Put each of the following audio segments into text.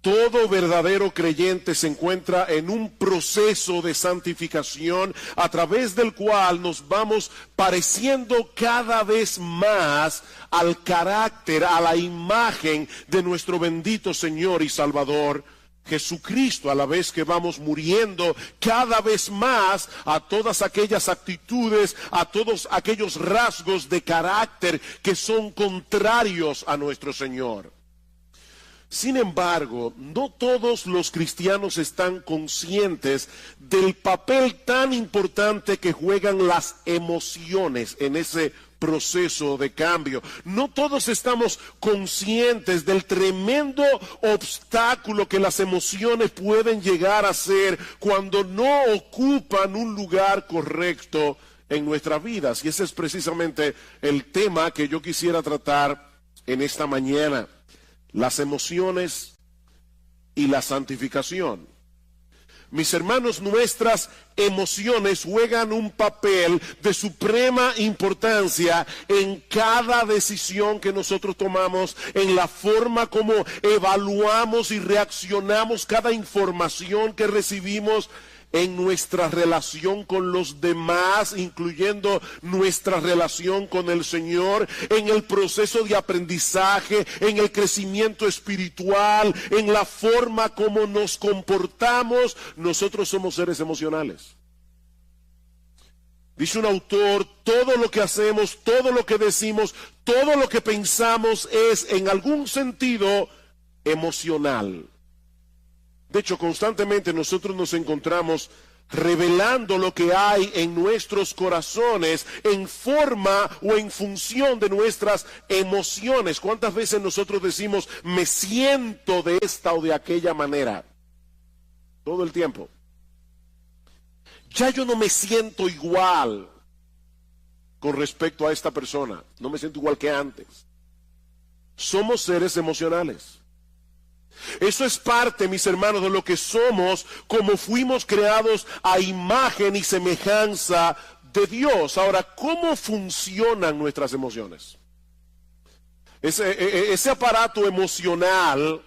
Todo verdadero creyente se encuentra en un proceso de santificación a través del cual nos vamos pareciendo cada vez más al carácter, a la imagen de nuestro bendito Señor y Salvador Jesucristo, a la vez que vamos muriendo cada vez más a todas aquellas actitudes, a todos aquellos rasgos de carácter que son contrarios a nuestro Señor. Sin embargo, no todos los cristianos están conscientes del papel tan importante que juegan las emociones en ese proceso de cambio. No todos estamos conscientes del tremendo obstáculo que las emociones pueden llegar a ser cuando no ocupan un lugar correcto en nuestras vidas. Y ese es precisamente el tema que yo quisiera tratar en esta mañana. Las emociones y la santificación. Mis hermanos, nuestras emociones juegan un papel de suprema importancia en cada decisión que nosotros tomamos, en la forma como evaluamos y reaccionamos cada información que recibimos, en nuestra relación con los demás, incluyendo nuestra relación con el Señor, en el proceso de aprendizaje, en el crecimiento espiritual, en la forma como nos comportamos. Nosotros somos seres emocionales. Dice un autor, todo lo que hacemos, todo lo que decimos, todo lo que pensamos es en algún sentido emocional. De hecho, constantemente nosotros nos encontramos revelando lo que hay en nuestros corazones en forma o en función de nuestras emociones. ¿Cuántas veces nosotros decimos, me siento de esta o de aquella manera? Todo el tiempo. Ya yo no me siento igual con respecto a esta persona. No me siento igual que antes. Somos seres emocionales. Eso es parte, mis hermanos, de lo que somos, como fuimos creados a imagen y semejanza de Dios. Ahora, ¿cómo funcionan nuestras emociones? Ese aparato emocional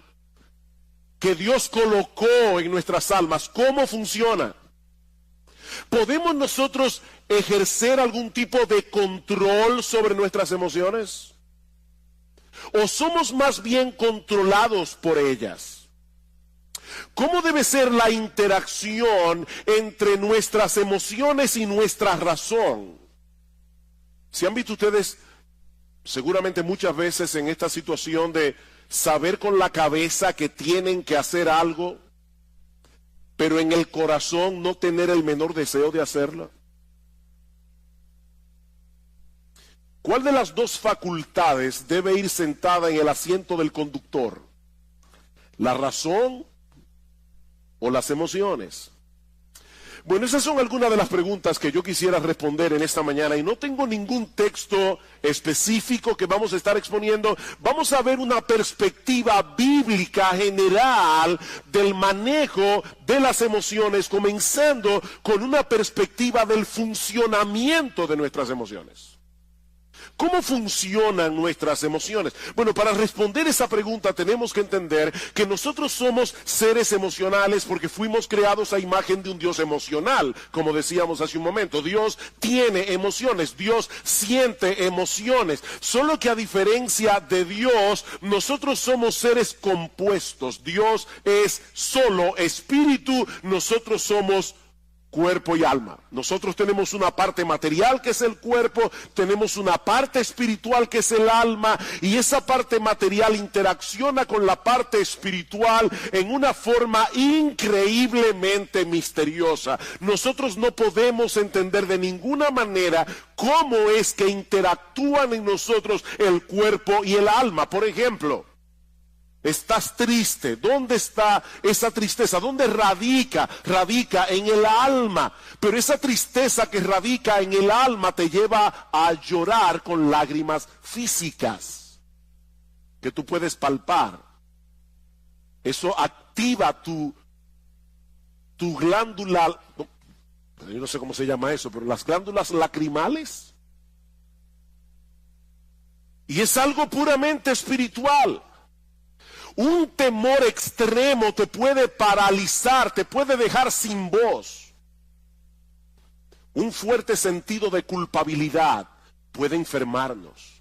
que Dios colocó en nuestras almas, ¿cómo funciona? ¿Podemos nosotros ejercer algún tipo de control sobre nuestras emociones? ¿O somos más bien controlados por ellas? ¿Cómo debe ser la interacción entre nuestras emociones y nuestra razón? ¿Se han visto ustedes seguramente muchas veces en esta situación de saber con la cabeza que tienen que hacer algo, pero en el corazón no tener el menor deseo de hacerlo? ¿Cuál de las dos facultades debe ir sentada en el asiento del conductor? ¿La razón o las emociones? Bueno, esas son algunas de las preguntas que yo quisiera responder en esta mañana, y no tengo ningún texto específico que vamos a estar exponiendo. Vamos a ver una perspectiva bíblica general del manejo de las emociones, comenzando con una perspectiva del funcionamiento de nuestras emociones. ¿Cómo funcionan nuestras emociones? Bueno, para responder esa pregunta tenemos que entender que nosotros somos seres emocionales porque fuimos creados a imagen de un Dios emocional. Como decíamos hace un momento, Dios tiene emociones, Dios siente emociones. Solo que a diferencia de Dios, nosotros somos seres compuestos. Dios es solo espíritu, nosotros somos cuerpo y alma. Nosotros tenemos una parte material que es el cuerpo, tenemos una parte espiritual que es el alma, y esa parte material interacciona con la parte espiritual en una forma increíblemente misteriosa. Nosotros no podemos entender de ninguna manera cómo es que interactúan en nosotros el cuerpo y el alma. Por ejemplo, estás triste. ¿Dónde está esa tristeza? ¿Dónde radica? Radica en el alma. Pero esa tristeza que radica en el alma te lleva a llorar con lágrimas físicas que tú puedes palpar. Eso activa tu glándula, yo no sé cómo se llama eso, pero las glándulas lacrimales. Y es algo puramente espiritual. Un temor extremo te puede paralizar, te puede dejar sin voz. Un fuerte sentido de culpabilidad puede enfermarnos.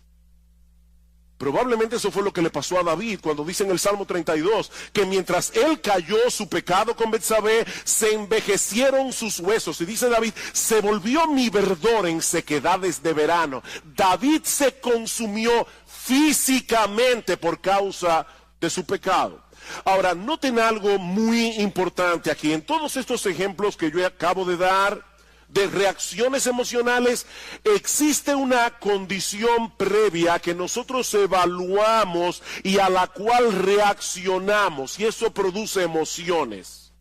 Probablemente eso fue lo que le pasó a David cuando dice en el Salmo 32 que mientras él cayó su pecado con Betsabé, se envejecieron sus huesos. Y dice David, se volvió mi verdor en sequedades de verano. David se consumió físicamente por causa de su pecado. Ahora, noten algo muy importante aquí. En todos estos ejemplos que yo acabo de dar, de reacciones emocionales, existe una condición previa que nosotros evaluamos y a la cual reaccionamos, y eso produce emociones.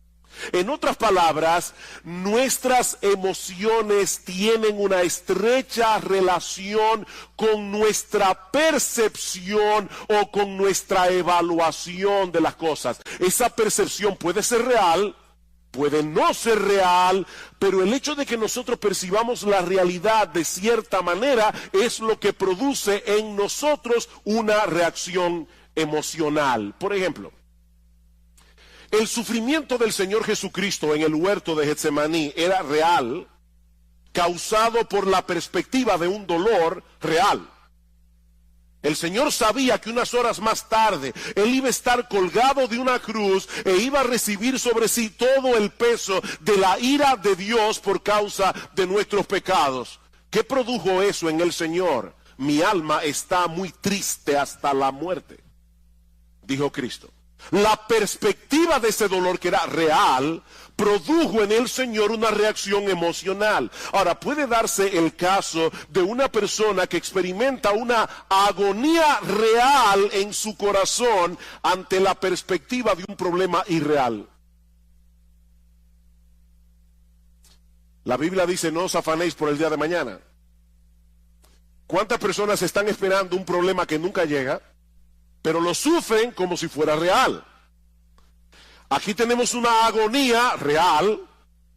En otras palabras, nuestras emociones tienen una estrecha relación con nuestra percepción o con nuestra evaluación de las cosas. Esa percepción puede ser real, puede no ser real, pero el hecho de que nosotros percibamos la realidad de cierta manera es lo que produce en nosotros una reacción emocional. Por ejemplo, el sufrimiento del Señor Jesucristo en el huerto de Getsemaní era real, causado por la perspectiva de un dolor real. El Señor sabía que unas horas más tarde Él iba a estar colgado de una cruz e iba a recibir sobre sí todo el peso de la ira de Dios por causa de nuestros pecados. ¿Qué produjo eso en el Señor? Mi alma está muy triste hasta la muerte, dijo Cristo. La perspectiva de ese dolor, que era real, produjo en el Señor una reacción emocional. Ahora, puede darse el caso de una persona que experimenta una agonía real en su corazón ante la perspectiva de un problema irreal. La Biblia dice, no os afanéis por el día de mañana. ¿Cuántas personas están esperando un problema que nunca llega, pero lo sufren como si fuera real? Aquí tenemos una agonía real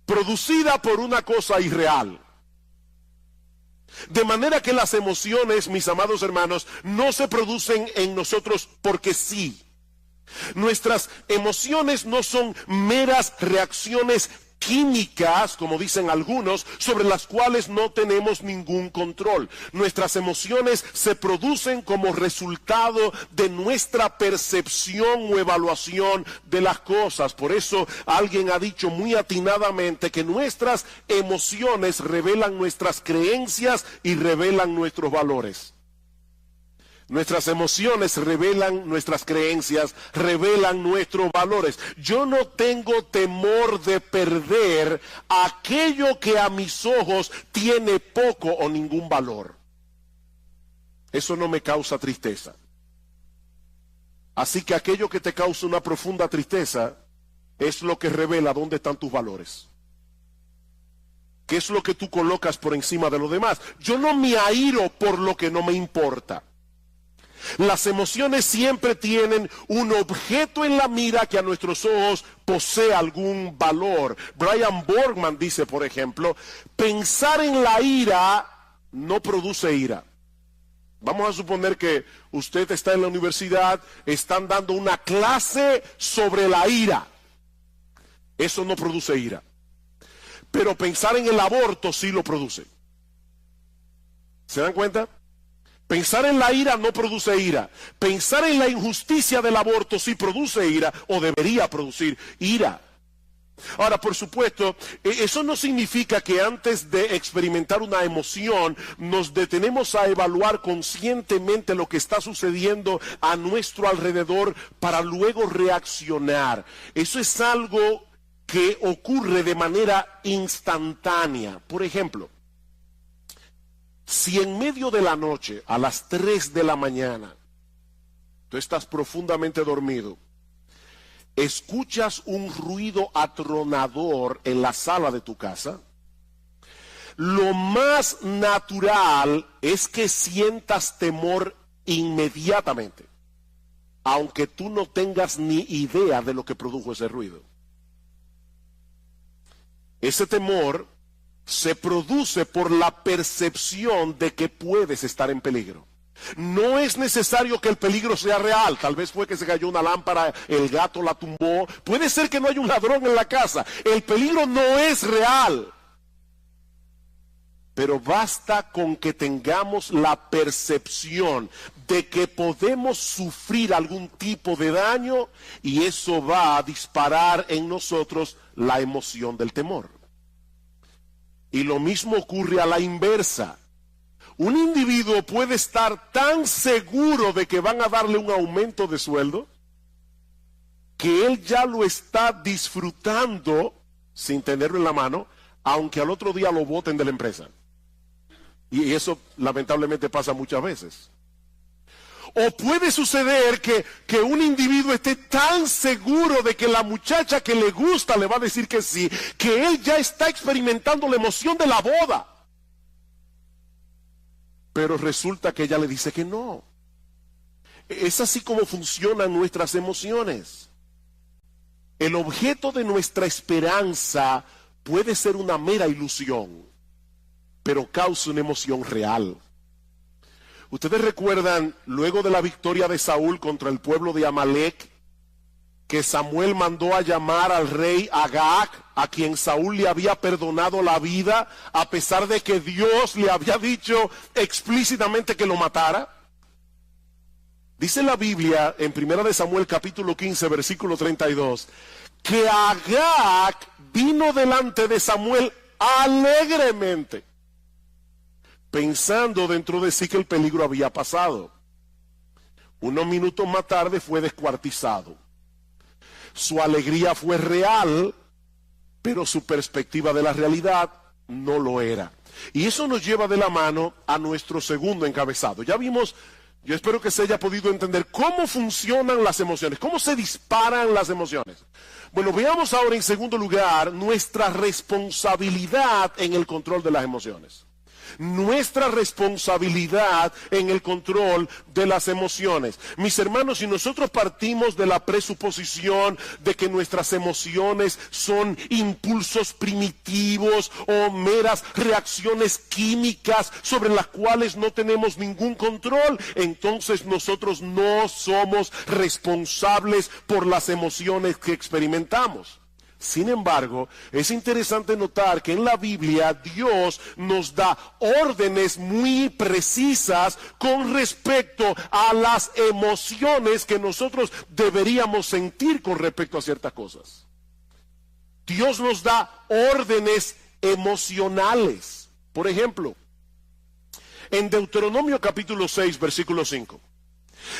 producida por una cosa irreal. De manera que las emociones, mis amados hermanos, no se producen en nosotros porque sí. Nuestras emociones no son meras reacciones químicas, como dicen algunos, sobre las cuales no tenemos ningún control. Nuestras emociones se producen como resultado de nuestra percepción o evaluación de las cosas. Por eso alguien ha dicho muy atinadamente que nuestras emociones revelan nuestras creencias y revelan nuestros valores. Nuestras emociones revelan nuestras creencias, revelan nuestros valores. Yo no tengo temor de perder aquello que a mis ojos tiene poco o ningún valor. Eso no me causa tristeza. Así que aquello que te causa una profunda tristeza es lo que revela dónde están tus valores. ¿Qué es lo que tú colocas por encima de lo demás? Yo no me airo por lo que no me importa. Las emociones siempre tienen un objeto en la mira que a nuestros ojos posee algún valor. Brian Borgman dice, por ejemplo, pensar en la ira no produce ira. Vamos a suponer que usted está en la universidad, están dando una clase sobre la ira. Eso no produce ira. Pero pensar en el aborto sí lo produce. ¿Se dan cuenta? Pensar en la ira no produce ira. Pensar en la injusticia del aborto sí produce ira, o debería producir ira. Ahora, por supuesto, eso no significa que antes de experimentar una emoción nos detenemos a evaluar conscientemente lo que está sucediendo a nuestro alrededor para luego reaccionar. Eso es algo que ocurre de manera instantánea. Por ejemplo, si en medio de la noche, a las 3 de la mañana, tú estás profundamente dormido, escuchas un ruido atronador en la sala de tu casa, lo más natural es que sientas temor inmediatamente, aunque tú no tengas ni idea de lo que produjo ese ruido. Ese temor se produce por la percepción de que puedes estar en peligro. No es necesario que el peligro sea real. Tal vez fue que se cayó una lámpara, el gato la tumbó. Puede ser que no haya un ladrón en la casa. El peligro no es real. Pero basta con que tengamos la percepción de que podemos sufrir algún tipo de daño y eso va a disparar en nosotros la emoción del temor. Y lo mismo ocurre a la inversa. Un individuo puede estar tan seguro de que van a darle un aumento de sueldo que él ya lo está disfrutando sin tenerlo en la mano, aunque al otro día lo boten de la empresa. Y eso lamentablemente pasa muchas veces. O puede suceder que un individuo esté tan seguro de que la muchacha que le gusta le va a decir que sí, que él ya está experimentando la emoción de la boda. Pero resulta que ella le dice que no. Es así como funcionan nuestras emociones. El objeto de nuestra esperanza puede ser una mera ilusión, pero causa una emoción real. Ustedes recuerdan, luego de la victoria de Saúl contra el pueblo de Amalek, que Samuel mandó a llamar al rey Agag, a quien Saúl le había perdonado la vida, a pesar de que Dios le había dicho explícitamente que lo matara. Dice la Biblia en 1 Samuel capítulo 15, versículo 32, que Agag vino delante de Samuel alegremente, pensando dentro de sí que el peligro había pasado. Unos minutos más tarde fue descuartizado. Su alegría fue real, pero su perspectiva de la realidad no lo era. Y eso nos lleva de la mano a nuestro segundo encabezado. Ya vimos, yo espero que se haya podido entender cómo funcionan las emociones, cómo se disparan las emociones. Bueno, veamos ahora en segundo lugar nuestra responsabilidad en el control de las emociones. Nuestra responsabilidad en el control de las emociones. Mis hermanos, si nosotros partimos de la presuposición de que nuestras emociones son impulsos primitivos o meras reacciones químicas sobre las cuales no tenemos ningún control, entonces nosotros no somos responsables por las emociones que experimentamos. Sin embargo, es interesante notar que en la Biblia Dios nos da órdenes muy precisas con respecto a las emociones que nosotros deberíamos sentir con respecto a ciertas cosas. Dios nos da órdenes emocionales. Por ejemplo, en Deuteronomio capítulo 6, versículo 5.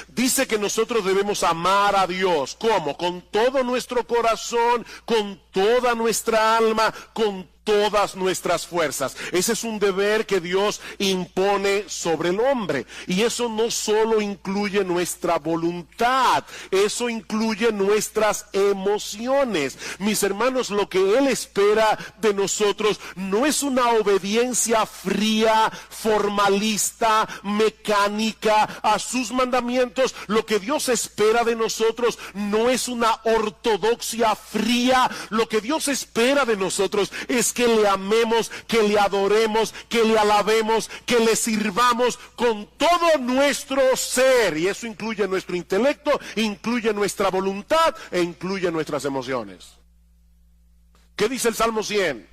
Dice que nosotros debemos amar a Dios. ¿Cómo? Con todo nuestro corazón, con toda nuestra alma, con todas nuestras fuerzas. Ese es un deber que Dios impone sobre el hombre. Y eso no solo incluye nuestra voluntad, eso incluye nuestras emociones. Mis hermanos, lo que Él espera de nosotros no es una obediencia fría, formalista, mecánica a sus mandamientos. Lo que Dios espera de nosotros no es una ortodoxia fría. Lo que Dios espera de nosotros es que le amemos, que le adoremos, que le alabemos, que le sirvamos con todo nuestro ser. Y eso incluye nuestro intelecto, incluye nuestra voluntad e incluye nuestras emociones. ¿Qué dice el Salmo 100?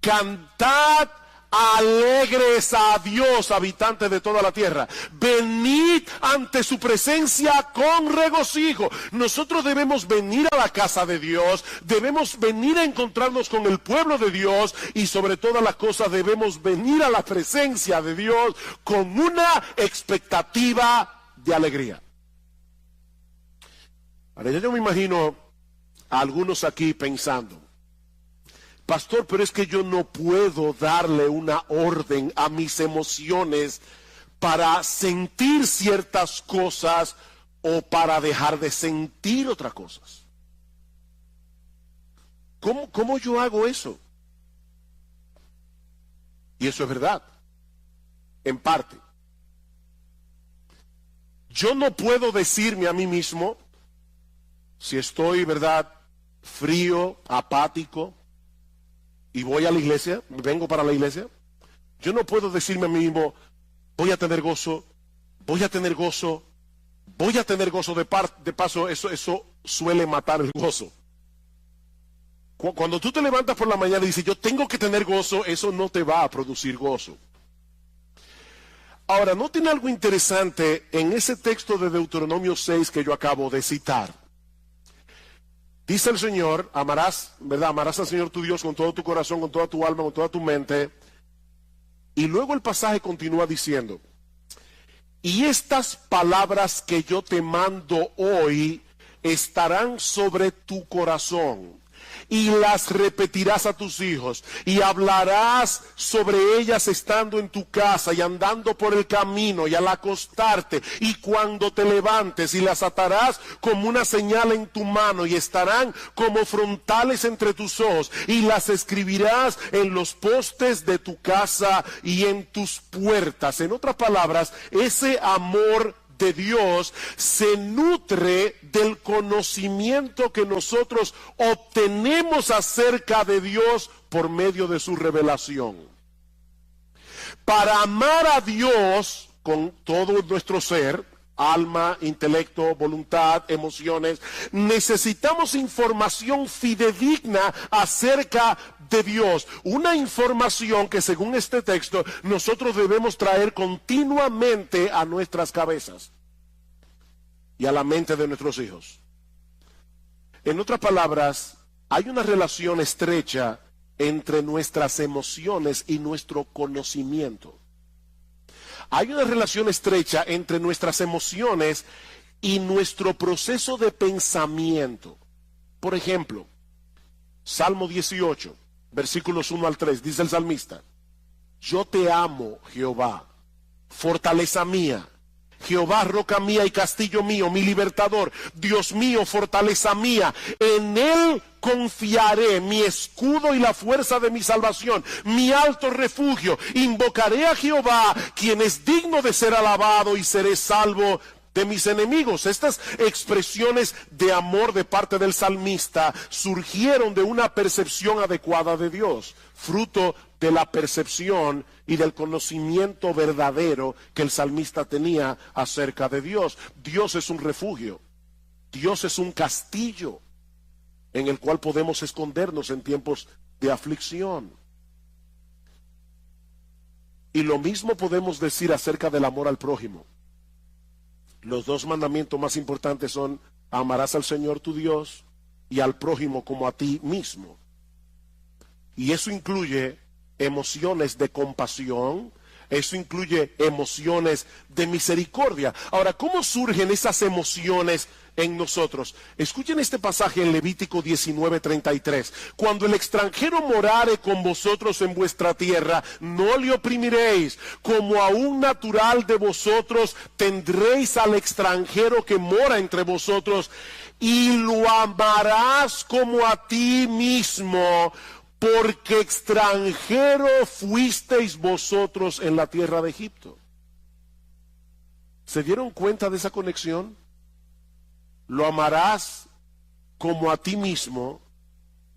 Cantad alegres a Dios, habitantes de toda la tierra. Venid ante su presencia con regocijo. Nosotros debemos venir a la casa de Dios, debemos venir a encontrarnos con el pueblo de Dios y sobre todas las cosas debemos venir a la presencia de Dios con una expectativa de alegría. Ahora yo me imagino a algunos aquí pensando: pastor, pero es que yo no puedo darle una orden a mis emociones para sentir ciertas cosas o para dejar de sentir otras cosas. ¿Cómo yo hago eso? Y eso es verdad, en parte. Yo no puedo decirme a mí mismo, si estoy, ¿verdad?, frío, apático, y voy a la iglesia, vengo para la iglesia, yo no puedo decirme a mí mismo, voy a tener gozo voy a tener gozo, de paso, eso suele matar el gozo. Cuando tú te levantas por la mañana y dices, yo tengo que tener gozo, eso no te va a producir gozo. Ahora, noten algo interesante en ese texto de Deuteronomio 6 que yo acabo de citar. Dice el Señor, amarás, ¿verdad? Amarás al Señor tu Dios con todo tu corazón, con toda tu alma, con toda tu mente. Y luego el pasaje continúa diciendo, y estas palabras que yo te mando hoy estarán sobre tu corazón, y las repetirás a tus hijos, y hablarás sobre ellas estando en tu casa y andando por el camino y al acostarte y cuando te levantes, y las atarás como una señal en tu mano y estarán como frontales entre tus ojos, y las escribirás en los postes de tu casa y en tus puertas. En otras palabras, ese amor de Dios se nutre del conocimiento que nosotros obtenemos acerca de Dios por medio de su revelación. Para amar a Dios con todo nuestro ser, alma, intelecto, voluntad, emociones, necesitamos información fidedigna acerca de Dios. Una información que, según este texto, nosotros debemos traer continuamente a nuestras cabezas y a la mente de nuestros hijos. En otras palabras, hay una relación estrecha entre nuestras emociones y nuestro conocimiento. Hay una relación estrecha entre nuestras emociones y nuestro proceso de pensamiento. Por ejemplo, Salmo 18, versículos 1 al 3, dice el salmista, yo te amo, Jehová, fortaleza mía, Jehová, roca mía y castillo mío, mi libertador, Dios mío, fortaleza mía, en él confiaré, mi escudo y la fuerza de mi salvación, mi alto refugio. Invocaré a Jehová, quien es digno de ser alabado, y seré salvo de mis enemigos. Estas expresiones de amor de parte del salmista surgieron de una percepción adecuada de Dios, fruto de la percepción y del conocimiento verdadero que el salmista tenía acerca de Dios. Dios es un refugio, Dios es un castillo en el cual podemos escondernos en tiempos de aflicción. Y lo mismo podemos decir acerca del amor al prójimo. Los dos mandamientos más importantes son: amarás al Señor tu Dios y al prójimo como a ti mismo. Y eso incluye emociones de compasión, eso incluye emociones de misericordia. Ahora, ¿cómo surgen esas emociones en nosotros? Escuchen este pasaje en Levítico 19:33. Cuando el extranjero morare con vosotros en vuestra tierra, no le oprimiréis. Como a un natural de vosotros tendréis al extranjero que mora entre vosotros, y lo amarás como a ti mismo, porque extranjero fuisteis vosotros en la tierra de Egipto. ¿Se dieron cuenta de esa conexión? Lo amarás como a ti mismo,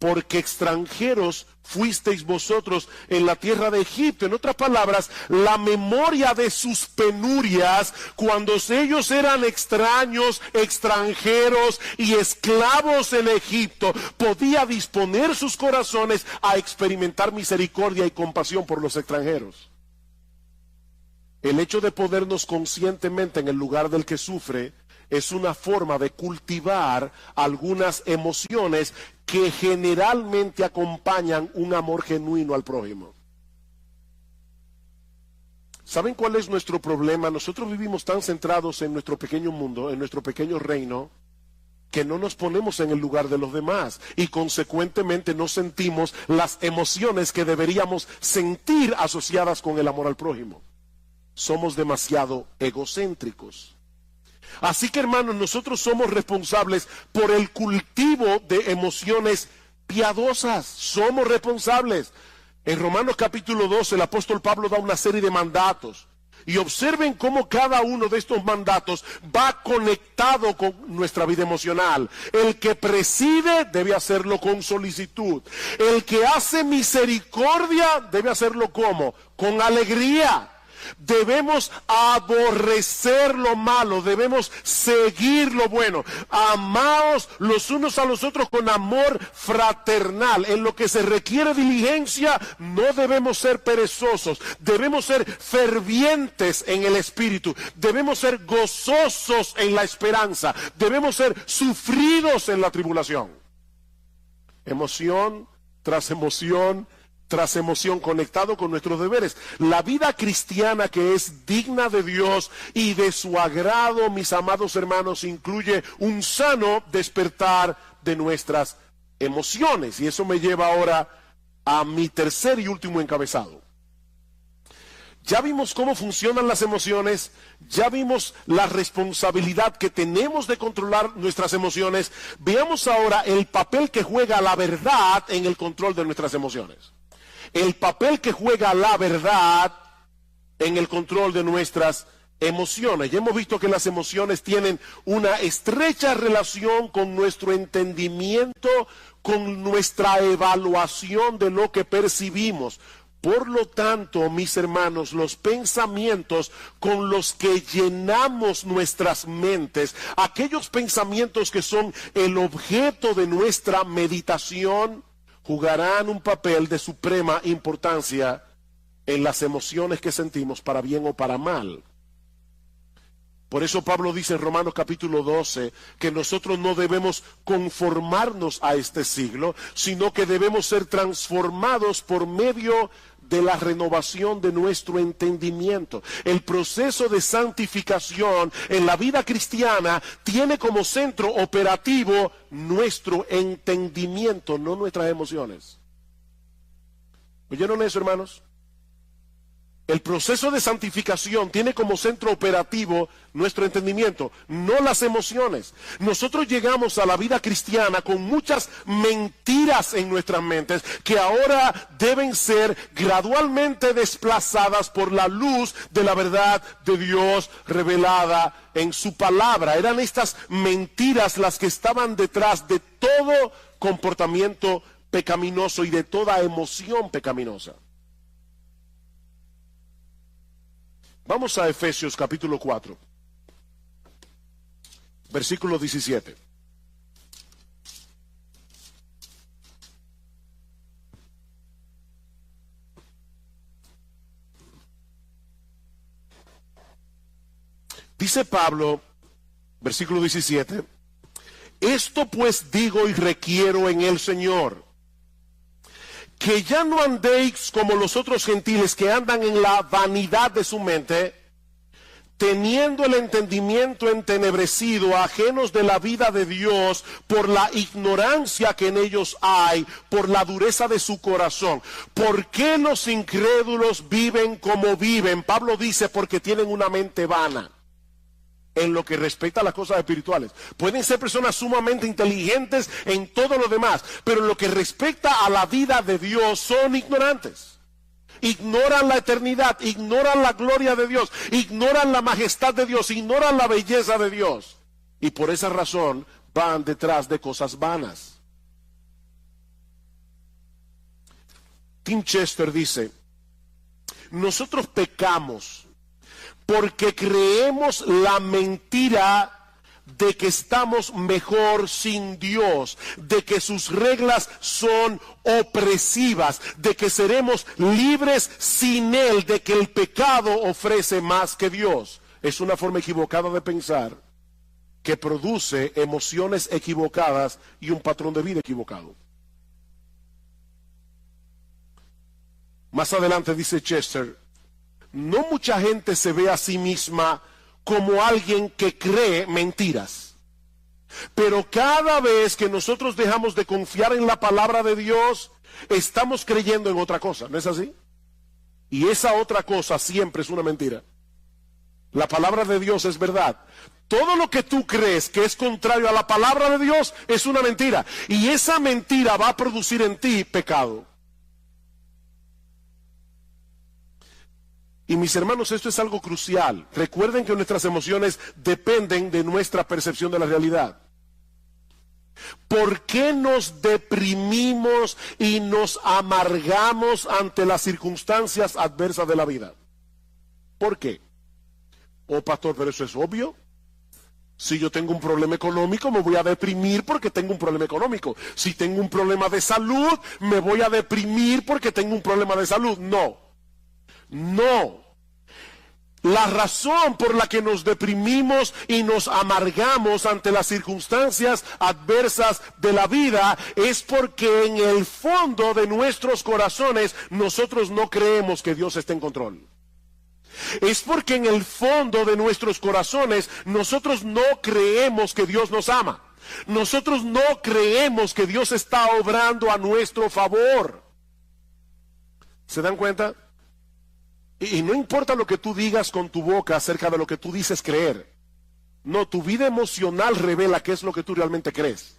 porque extranjeros fuisteis vosotros en la tierra de Egipto. En otras palabras, la memoria de sus penurias, cuando ellos eran extraños, extranjeros y esclavos en Egipto, podía disponer sus corazones a experimentar misericordia y compasión por los extranjeros. El hecho de ponernos conscientemente en el lugar del que sufre es una forma de cultivar algunas emociones que generalmente acompañan un amor genuino al prójimo. ¿Saben cuál es nuestro problema? Nosotros vivimos tan centrados en nuestro pequeño mundo, en nuestro pequeño reino, que no nos ponemos en el lugar de los demás y consecuentemente no sentimos las emociones que deberíamos sentir asociadas con el amor al prójimo. Somos demasiado egocéntricos. Así que, hermanos, nosotros somos responsables por el cultivo de emociones piadosas. Somos responsables. En Romanos capítulo 12, el apóstol Pablo da una serie de mandatos. Y observen cómo cada uno de estos mandatos va conectado con nuestra vida emocional. El que preside debe hacerlo con solicitud. El que hace misericordia debe hacerlo ¿cómo? Con alegría. Debemos aborrecer lo malo, debemos seguir lo bueno. Amaos los unos a los otros con amor fraternal. En lo que se requiere diligencia, no debemos ser perezosos. Debemos ser fervientes en el espíritu. Debemos ser gozosos en la esperanza. Debemos ser sufridos en la tribulación. Emoción tras emoción tras emoción, conectado con nuestros deberes. La vida cristiana que es digna de Dios y de su agrado, mis amados hermanos, incluye un sano despertar de nuestras emociones. Y eso me lleva ahora a mi tercer y último encabezado. Ya vimos cómo funcionan las emociones, ya vimos la responsabilidad que tenemos de controlar nuestras emociones. Veamos ahora el papel que juega la verdad en el control de nuestras emociones. El papel que juega la verdad en el control de nuestras emociones. Ya hemos visto que las emociones tienen una estrecha relación con nuestro entendimiento, con nuestra evaluación de lo que percibimos. Por lo tanto, mis hermanos, los pensamientos con los que llenamos nuestras mentes, aquellos pensamientos que son el objeto de nuestra meditación, jugarán un papel de suprema importancia en las emociones que sentimos, para bien o para mal. Por eso Pablo dice en Romanos capítulo 12 que nosotros no debemos conformarnos a este siglo, sino que debemos ser transformados por medio de la renovación de nuestro entendimiento. El proceso de santificación en la vida cristiana tiene como centro operativo nuestro entendimiento, no nuestras emociones. ¿Oyeron eso, hermanos? El proceso de santificación tiene como centro operativo nuestro entendimiento, no las emociones. Nosotros llegamos a la vida cristiana con muchas mentiras en nuestras mentes que ahora deben ser gradualmente desplazadas por la luz de la verdad de Dios revelada en su palabra. Eran estas mentiras las que estaban detrás de todo comportamiento pecaminoso y de toda emoción pecaminosa. Vamos a Efesios capítulo 4, versículo 17. Dice Pablo, versículo 17, esto pues digo y requiero en el Señor, que ya no andéis como los otros gentiles que andan en la vanidad de su mente, teniendo el entendimiento entenebrecido, ajenos de la vida de Dios, por la ignorancia que en ellos hay, por la dureza de su corazón. ¿Por qué los incrédulos viven como viven? Pablo dice, porque tienen una mente vana en lo que respecta a las cosas espirituales. Pueden ser personas sumamente inteligentes en todo lo demás, pero en lo que respecta a la vida de Dios son ignorantes. Ignoran la eternidad, ignoran la gloria de Dios, ignoran la majestad de Dios, ignoran la belleza de Dios. Y por esa razón van detrás de cosas vanas. Tim Chester dice, nosotros pecamos porque creemos la mentira de que estamos mejor sin Dios, de que sus reglas son opresivas, de que seremos libres sin Él, de que el pecado ofrece más que Dios. Es una forma equivocada de pensar que produce emociones equivocadas y un patrón de vida equivocado. Más adelante dice Chester, no mucha gente se ve a sí misma como alguien que cree mentiras. Pero cada vez que nosotros dejamos de confiar en la palabra de Dios, estamos creyendo en otra cosa, ¿no es así? Y esa otra cosa siempre es una mentira. La palabra de Dios es verdad. Todo lo que tú crees que es contrario a la palabra de Dios es una mentira. Y esa mentira va a producir en ti pecado. Y mis hermanos, esto es algo crucial. Recuerden que nuestras emociones dependen de nuestra percepción de la realidad. ¿Por qué nos deprimimos y nos amargamos ante las circunstancias adversas de la vida? ¿Por qué? Oh, pastor, pero eso es obvio. Si yo tengo un problema económico, me voy a deprimir porque tengo un problema económico. Si tengo un problema de salud, me voy a deprimir porque tengo un problema de salud. No. No. La razón por la que nos deprimimos y nos amargamos ante las circunstancias adversas de la vida es porque en el fondo de nuestros corazones nosotros no creemos que Dios esté en control. Es porque en el fondo de nuestros corazones nosotros no creemos que Dios nos ama. Nosotros no creemos que Dios está obrando a nuestro favor. ¿Se dan cuenta? Y no importa lo que tú digas con tu boca acerca de lo que tú dices creer. No, tu vida emocional revela qué es lo que tú realmente crees.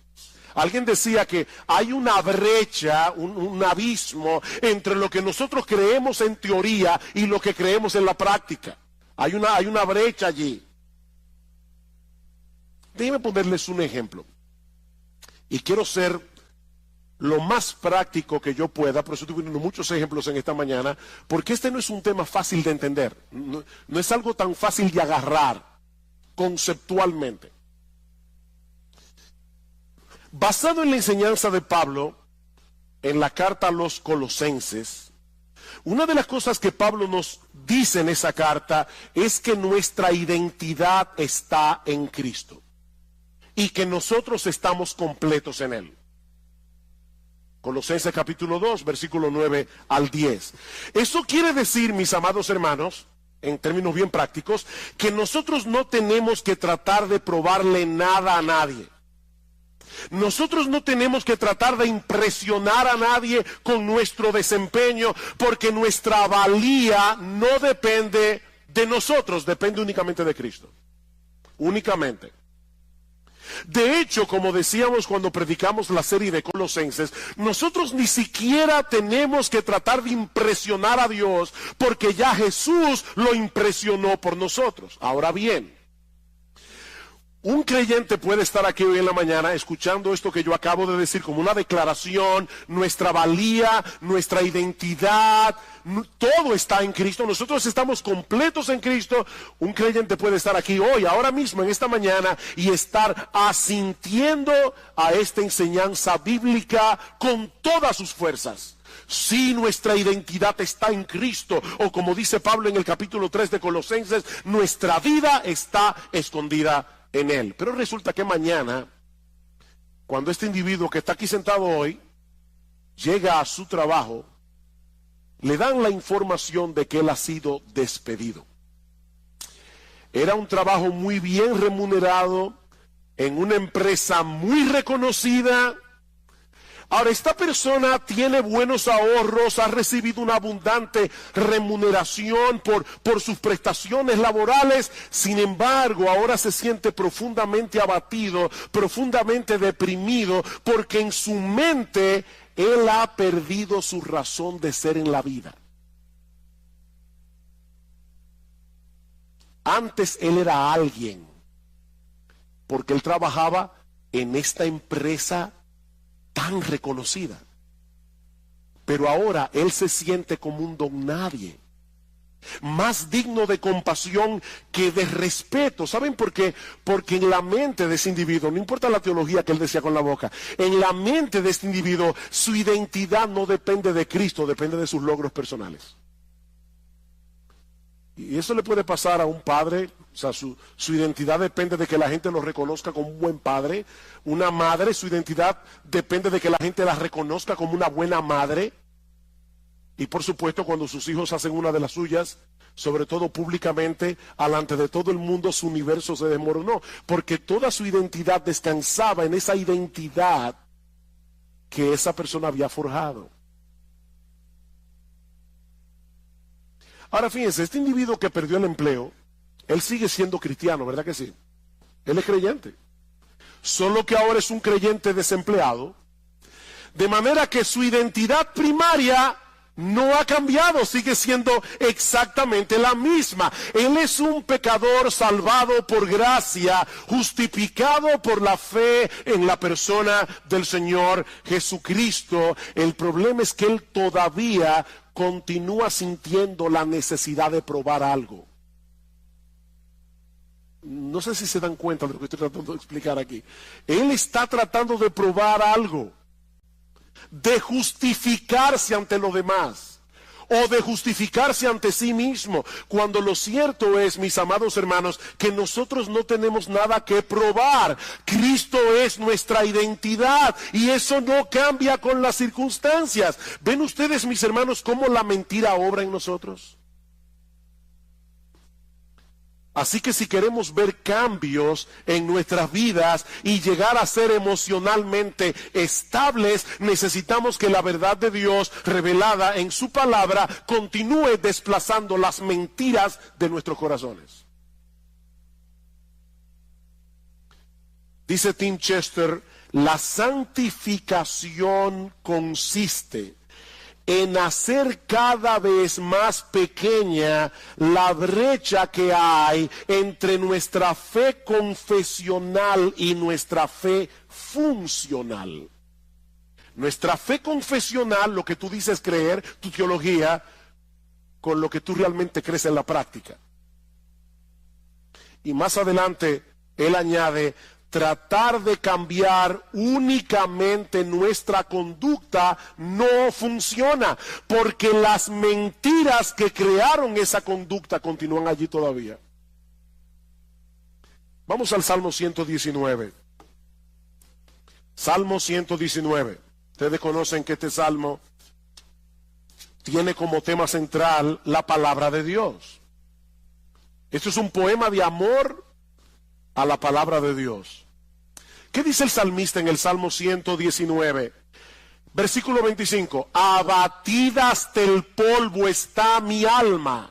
Alguien decía que hay una brecha, un abismo entre lo que nosotros creemos en teoría y lo que creemos en la práctica. Hay una brecha allí. Déjenme ponerles un ejemplo. Y quiero ser lo más práctico que yo pueda, por eso estoy poniendo muchos ejemplos en esta mañana, porque este no es un tema fácil de entender. No es algo tan fácil de agarrar conceptualmente. Basado en la enseñanza de Pablo, en la carta a los Colosenses, una de las cosas que Pablo nos dice en esa carta es que nuestra identidad está en Cristo y que nosotros estamos completos en Él. Colosenses capítulo 2, versículo 9 al 10. Eso quiere decir, mis amados hermanos, en términos bien prácticos, que nosotros no tenemos que tratar de probarle nada a nadie. Nosotros no tenemos que tratar de impresionar a nadie con nuestro desempeño, porque nuestra valía no depende de nosotros, depende únicamente de Cristo. Únicamente. De hecho, como decíamos cuando predicamos la serie de Colosenses, nosotros ni siquiera tenemos que tratar de impresionar a Dios, porque ya Jesús lo impresionó por nosotros. Ahora bien, un creyente puede estar aquí hoy en la mañana escuchando esto que yo acabo de decir como una declaración, nuestra valía, nuestra identidad, todo está en Cristo, nosotros estamos completos en Cristo. Un creyente puede estar aquí hoy, ahora mismo, en esta mañana, y estar asintiendo a esta enseñanza bíblica con todas sus fuerzas. Si nuestra identidad está en Cristo, o como dice Pablo en el capítulo 3 de Colosenses, nuestra vida está escondida en Él. Pero resulta que mañana, cuando este individuo que está aquí sentado hoy llega a su trabajo, le dan la información de que él ha sido despedido. Era un trabajo muy bien remunerado en una empresa muy reconocida. Ahora, esta persona tiene buenos ahorros, ha recibido una abundante remuneración por sus prestaciones laborales. Sin embargo, ahora se siente profundamente abatido, profundamente deprimido, porque en su mente él ha perdido su razón de ser en la vida. Antes él era alguien, porque él trabajaba en esta empresa tan reconocida, pero ahora él se siente como un don nadie, más digno de compasión que de respeto. ¿Saben por qué? Porque en la mente de ese individuo, no importa la teología que él decía con la boca, en la mente de este individuo su identidad no depende de Cristo, depende de sus logros personales. Y eso le puede pasar a un padre. O sea, su identidad depende de que la gente lo reconozca como un buen padre. Una madre, su identidad depende de que la gente la reconozca como una buena madre. Y por supuesto, cuando sus hijos hacen una de las suyas, sobre todo públicamente, delante de todo el mundo, su universo se desmoronó, porque toda su identidad descansaba en esa identidad que esa persona había forjado. Ahora fíjense, este individuo que perdió el empleo, él sigue siendo cristiano, ¿verdad que sí? Él es creyente. Solo que ahora es un creyente desempleado. De manera que su identidad primaria no ha cambiado, sigue siendo exactamente la misma. Él es un pecador salvado por gracia, justificado por la fe en la persona del Señor Jesucristo. El problema es que él todavía continúa sintiendo la necesidad de probar algo. No sé si se dan cuenta de lo que estoy tratando de explicar aquí. Él está tratando de probar algo, de justificarse ante los demás, o de justificarse ante sí mismo, cuando lo cierto es, mis amados hermanos, que nosotros no tenemos nada que probar. Cristo es nuestra identidad y eso no cambia con las circunstancias. ¿Ven ustedes, mis hermanos, cómo la mentira obra en nosotros? Así que si queremos ver cambios en nuestras vidas y llegar a ser emocionalmente estables, necesitamos que la verdad de Dios revelada en su palabra continúe desplazando las mentiras de nuestros corazones. Dice Tim Chester, la santificación consiste en hacer cada vez más pequeña la brecha que hay entre nuestra fe confesional y nuestra fe funcional. Nuestra fe confesional, lo que tú dices creer, tu teología, con lo que tú realmente crees en la práctica. Y más adelante, él añade, tratar de cambiar únicamente nuestra conducta no funciona, porque las mentiras que crearon esa conducta continúan allí todavía. Vamos al Salmo 119. Salmo 119. Ustedes conocen que este salmo tiene como tema central la palabra de Dios. Esto es un poema de amor a la palabra de Dios. ¿Qué dice el salmista en el Salmo 119? Versículo 25. Abatida hasta el polvo está mi alma.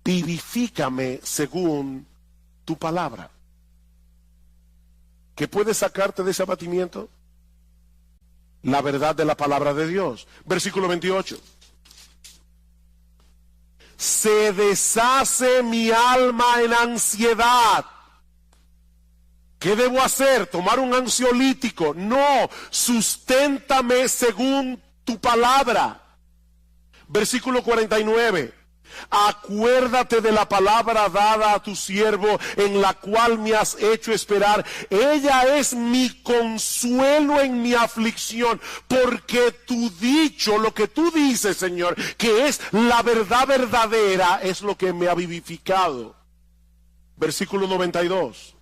Vivifícame según tu palabra. ¿Qué puede sacarte de ese abatimiento? La verdad de la palabra de Dios. Versículo 28. Se deshace mi alma en ansiedad. ¿Qué debo hacer? ¿Tomar un ansiolítico? No, susténtame según tu palabra. Versículo 49. Acuérdate de la palabra dada a tu siervo, en la cual me has hecho esperar. Ella es mi consuelo en mi aflicción, porque tu dicho, lo que tú dices, Señor, que es la verdad verdadera, es lo que me ha vivificado. Versículo 92.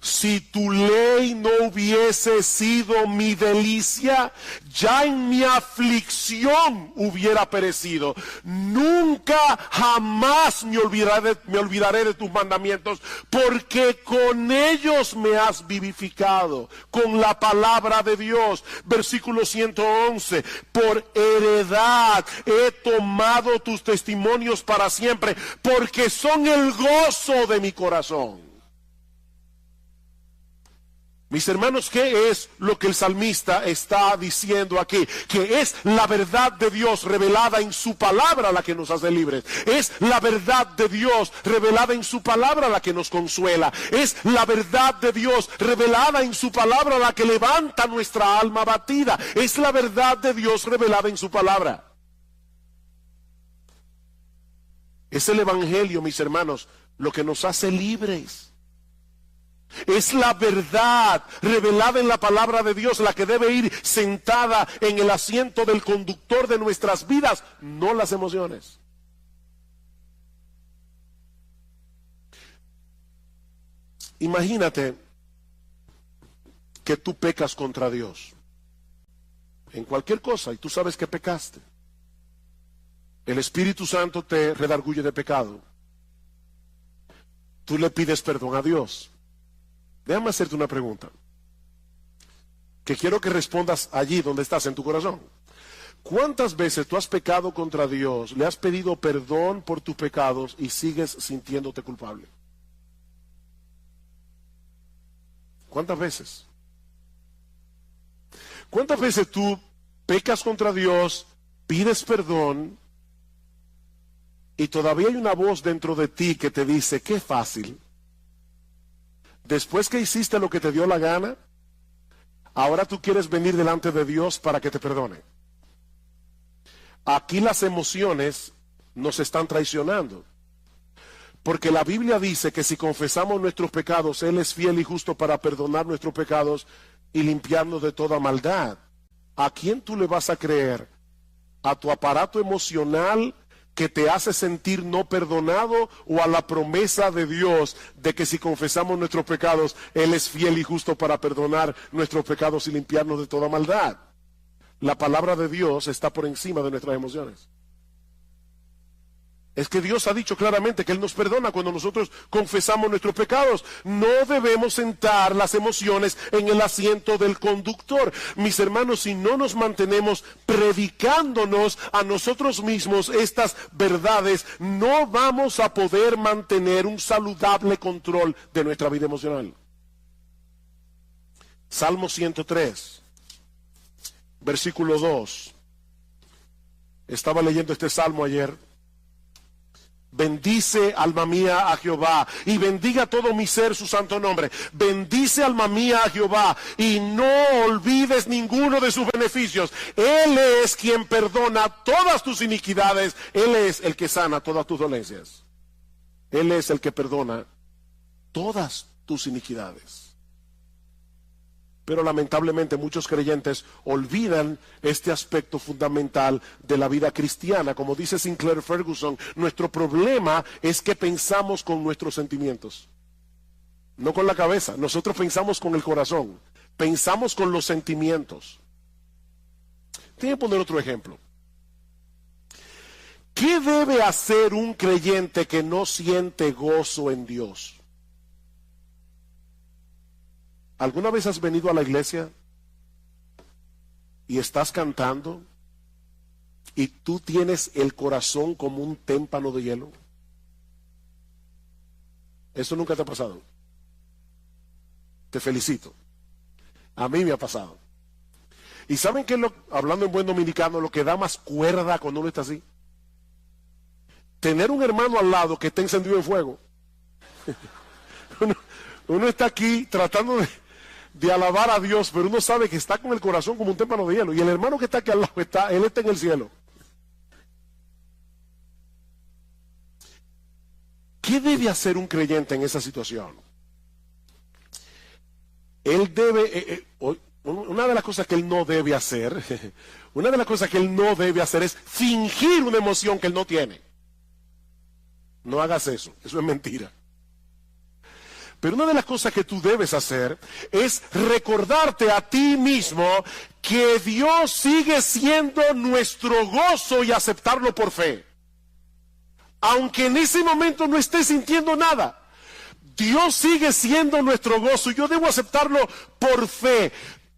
Si tu ley no hubiese sido mi delicia, ya en mi aflicción hubiera perecido. Nunca jamás me olvidaré de tus mandamientos, porque con ellos me has vivificado, con la palabra de Dios. Versículo 111. Por heredad he tomado tus testimonios para siempre, porque son el gozo de mi corazón. Mis hermanos, ¿qué es lo que el salmista está diciendo aquí? Que es la verdad de Dios revelada en su palabra la que nos hace libres. Es la verdad de Dios revelada en su palabra la que nos consuela. Es la verdad de Dios revelada en su palabra la que levanta nuestra alma abatida. Es la verdad de Dios revelada en su palabra. Es el evangelio, mis hermanos, lo que nos hace libres. Es la verdad revelada en la palabra de Dios la que debe ir sentada en el asiento del conductor de nuestras vidas, no las emociones. Imagínate que tú pecas contra Dios en cualquier cosa y tú sabes que pecaste. El Espíritu Santo te redarguye de pecado. Tú le pides perdón a Dios. Déjame hacerte una pregunta, que quiero que respondas allí donde estás, en tu corazón. ¿Cuántas veces tú has pecado contra Dios, le has pedido perdón por tus pecados y sigues sintiéndote culpable? ¿Cuántas veces? ¿Cuántas veces tú pecas contra Dios, pides perdón y todavía hay una voz dentro de ti que te dice, qué fácil? Después que hiciste lo que te dio la gana, ahora tú quieres venir delante de Dios para que te perdone. Aquí las emociones nos están traicionando. Porque la Biblia dice que si confesamos nuestros pecados, Él es fiel y justo para perdonar nuestros pecados y limpiarnos de toda maldad. ¿A quién tú le vas a creer? ¿A tu aparato emocional que te hace sentir no perdonado, o a la promesa de Dios de que si confesamos nuestros pecados, Él es fiel y justo para perdonar nuestros pecados y limpiarnos de toda maldad? La palabra de Dios está por encima de nuestras emociones. Es que Dios ha dicho claramente que Él nos perdona cuando nosotros confesamos nuestros pecados. No debemos sentar las emociones en el asiento del conductor. Mis hermanos, si no nos mantenemos predicándonos a nosotros mismos estas verdades, no vamos a poder mantener un saludable control de nuestra vida emocional. Salmo 103, versículo 2. Estaba leyendo este salmo ayer. Bendice, alma mía, a Jehová, y bendiga todo mi ser su santo nombre. Bendice, alma mía, a Jehová, y no olvides ninguno de sus beneficios. Él es quien perdona todas tus iniquidades. Él es el que sana todas tus dolencias. Él es el que perdona todas tus iniquidades. Pero lamentablemente muchos creyentes olvidan este aspecto fundamental de la vida cristiana. Como dice Sinclair Ferguson, nuestro problema es que pensamos con nuestros sentimientos, no con la cabeza. Nosotros pensamos con el corazón, pensamos con los sentimientos. Tengo que poner otro ejemplo. ¿Qué debe hacer un creyente que no siente gozo en Dios? ¿Alguna vez has venido a la iglesia y estás cantando y tú tienes el corazón como un témpano de hielo? ¿Eso nunca te ha pasado? Te felicito. A mí me ha pasado. ¿Y saben qué es hablando en buen dominicano, lo que da más cuerda cuando uno está así? Tener un hermano al lado que está encendido en fuego. Uno está aquí tratando de alabar a Dios, pero uno sabe que está con el corazón como un témpano de hielo. Y el hermano que está aquí al lado, él está en el cielo. ¿Qué debe hacer un creyente en esa situación? Él debe, una de las cosas que él no debe hacer, es fingir una emoción que él no tiene. No hagas eso es mentira. Pero una de las cosas que tú debes hacer es recordarte a ti mismo que Dios sigue siendo nuestro gozo y aceptarlo por fe. Aunque en ese momento no estés sintiendo nada, Dios sigue siendo nuestro gozo y yo debo aceptarlo por fe.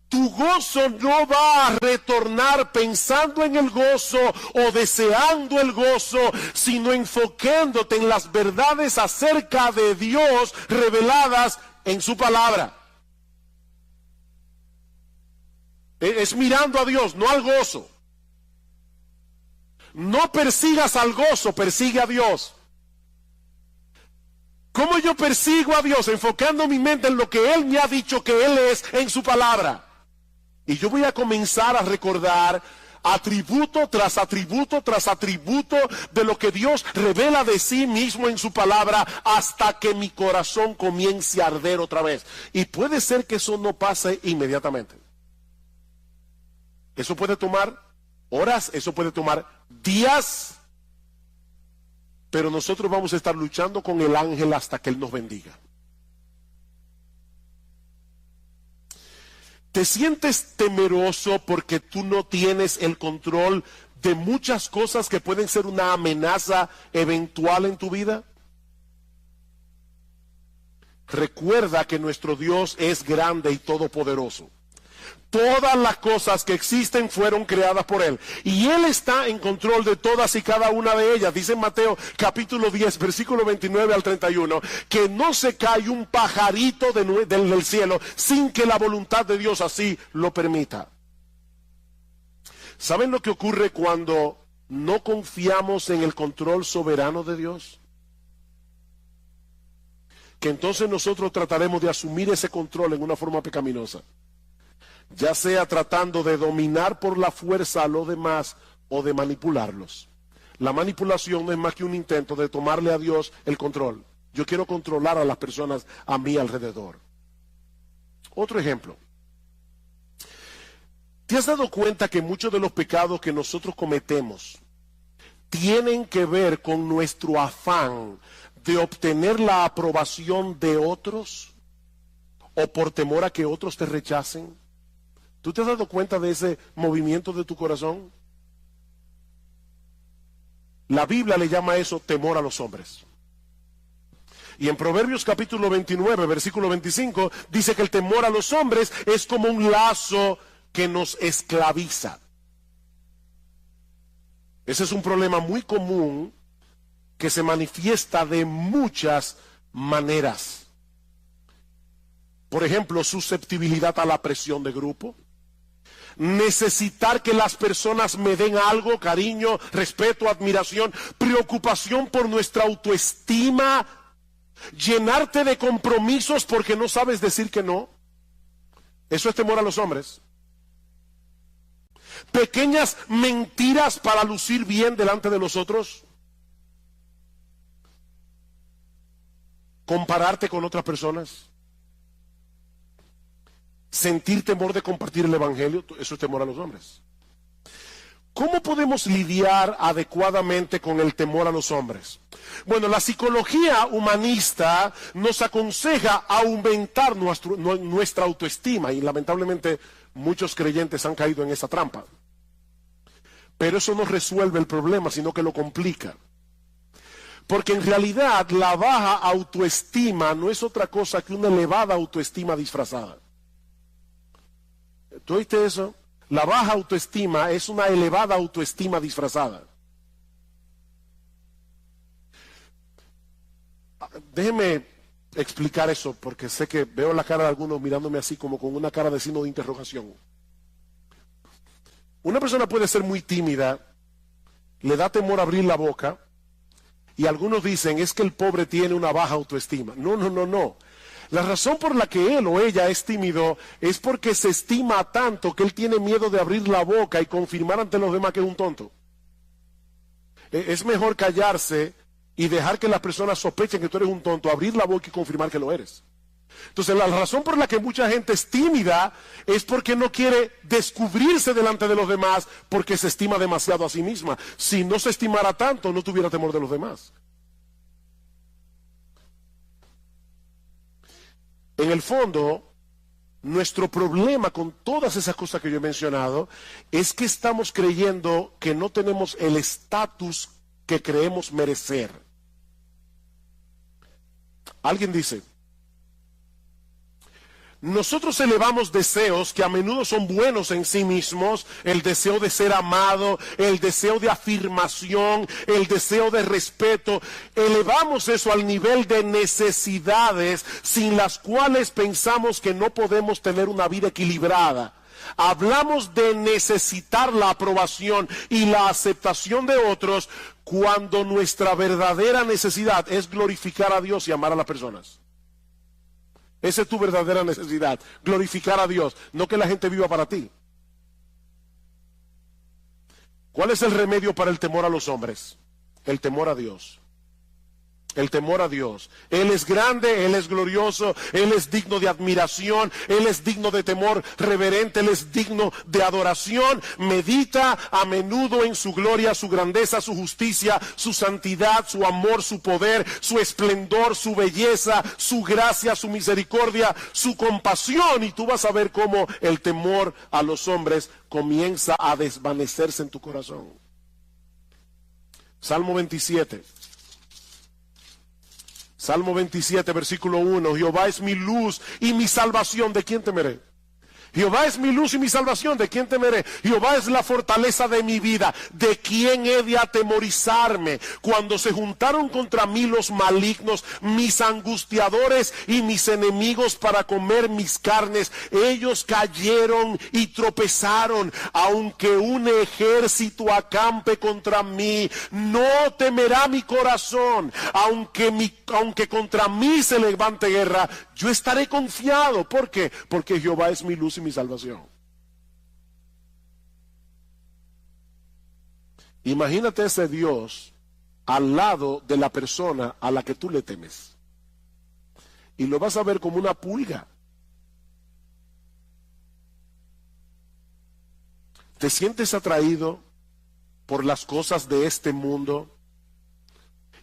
Tu gozo no va a retornar pensando en el gozo o deseando el gozo, sino enfocándote en las verdades acerca de Dios reveladas en su palabra. Es mirando a Dios, no al gozo. No persigas al gozo, persigue a Dios. ¿Cómo yo persigo a Dios? Enfocando mi mente en lo que Él me ha dicho que Él es en su palabra. Y yo voy a comenzar a recordar atributo tras atributo tras atributo de lo que Dios revela de sí mismo en su palabra hasta que mi corazón comience a arder otra vez. Y puede ser que eso no pase inmediatamente. Eso puede tomar horas, eso puede tomar días, pero nosotros vamos a estar luchando con el ángel hasta que Él nos bendiga. ¿Te sientes temeroso porque tú no tienes el control de muchas cosas que pueden ser una amenaza eventual en tu vida? Recuerda que nuestro Dios es grande y todopoderoso. Todas las cosas que existen fueron creadas por Él. Y Él está en control de todas y cada una de ellas. Dice en Mateo capítulo 10, versículo 29 al 31, que no se cae un pajarito del cielo sin que la voluntad de Dios así lo permita. ¿Saben lo que ocurre cuando no confiamos en el control soberano de Dios? Que entonces nosotros trataremos de asumir ese control en una forma pecaminosa. Ya sea tratando de dominar por la fuerza a los demás o de manipularlos. La manipulación no es más que un intento de tomarle a Dios el control. Yo quiero controlar a las personas a mi alrededor. Otro ejemplo. ¿Te has dado cuenta que muchos de los pecados que nosotros cometemos tienen que ver con nuestro afán de obtener la aprobación de otros o por temor a que otros te rechacen? ¿Tú te has dado cuenta de ese movimiento de tu corazón? La Biblia le llama a eso temor a los hombres. Y en Proverbios capítulo 29, versículo 25, dice que el temor a los hombres es como un lazo que nos esclaviza. Ese es un problema muy común que se manifiesta de muchas maneras. Por ejemplo, susceptibilidad a la presión de grupo. Necesitar que las personas me den algo, cariño, respeto, admiración, preocupación por nuestra autoestima, llenarte de compromisos porque no sabes decir que no. Eso es temor a los hombres. Pequeñas mentiras para lucir bien delante de los otros. Compararte con otras personas. Sentir temor de compartir el evangelio. Eso es temor a los hombres. ¿Cómo podemos lidiar adecuadamente con el temor a los hombres? Bueno, la psicología humanista nos aconseja aumentar nuestra autoestima, y lamentablemente muchos creyentes han caído en esa trampa. Pero eso no resuelve el problema, sino que lo complica. Porque en realidad la baja autoestima no es otra cosa que una elevada autoestima disfrazada. ¿Tú oíste eso? La baja autoestima es una elevada autoestima disfrazada. Déjeme explicar eso, porque sé que veo la cara de algunos mirándome así como con una cara de signo de interrogación. Una persona puede ser muy tímida, le da temor abrir la boca, y algunos dicen, es que el pobre tiene una baja autoestima. No. La razón por la que él o ella es tímido es porque se estima tanto que él tiene miedo de abrir la boca y confirmar ante los demás que es un tonto. Es mejor callarse y dejar que las personas sospechen que tú eres un tonto, abrir la boca y confirmar que lo eres. Entonces la razón por la que mucha gente es tímida es porque no quiere descubrirse delante de los demás, porque se estima demasiado a sí misma. Si no se estimara tanto, no tuviera temor de los demás. En el fondo, nuestro problema con todas esas cosas que yo he mencionado es que estamos creyendo que no tenemos el estatus que creemos merecer. Alguien dice, nosotros elevamos deseos que a menudo son buenos en sí mismos, el deseo de ser amado, el deseo de afirmación, el deseo de respeto. Elevamos eso al nivel de necesidades sin las cuales pensamos que no podemos tener una vida equilibrada. Hablamos de necesitar la aprobación y la aceptación de otros cuando nuestra verdadera necesidad es glorificar a Dios y amar a las personas. Esa es tu verdadera necesidad, glorificar a Dios, no que la gente viva para ti. ¿Cuál es el remedio para el temor a los hombres? El temor a Dios. El temor a Dios. Él es grande, Él es glorioso, Él es digno de admiración, Él es digno de temor reverente, Él es digno de adoración. Medita a menudo en su gloria, su grandeza, su justicia, su santidad, su amor, su poder, su esplendor, su belleza, su gracia, su misericordia, su compasión, y tú vas a ver cómo el temor a los hombres comienza a desvanecerse en tu corazón. Salmo 27. Salmo 27, versículo 1. Jehová es mi luz y mi salvación, ¿de quién temeré? Jehová es mi luz y mi salvación, ¿de quién temeré? Jehová es la fortaleza de mi vida, ¿de quién he de atemorizarme? Cuando se juntaron contra mí los malignos, mis angustiadores y mis enemigos para comer mis carnes, ellos cayeron y tropezaron. Aunque un ejército acampe contra mí, no temerá mi corazón. Aunque contra mí se levante guerra, yo estaré confiado. ¿Por qué? Porque Jehová es mi luz y mi salvación. Imagínate ese Dios al lado de la persona a la que tú le temes. Y lo vas a ver como una pulga. ¿Te sientes atraído por las cosas de este mundo?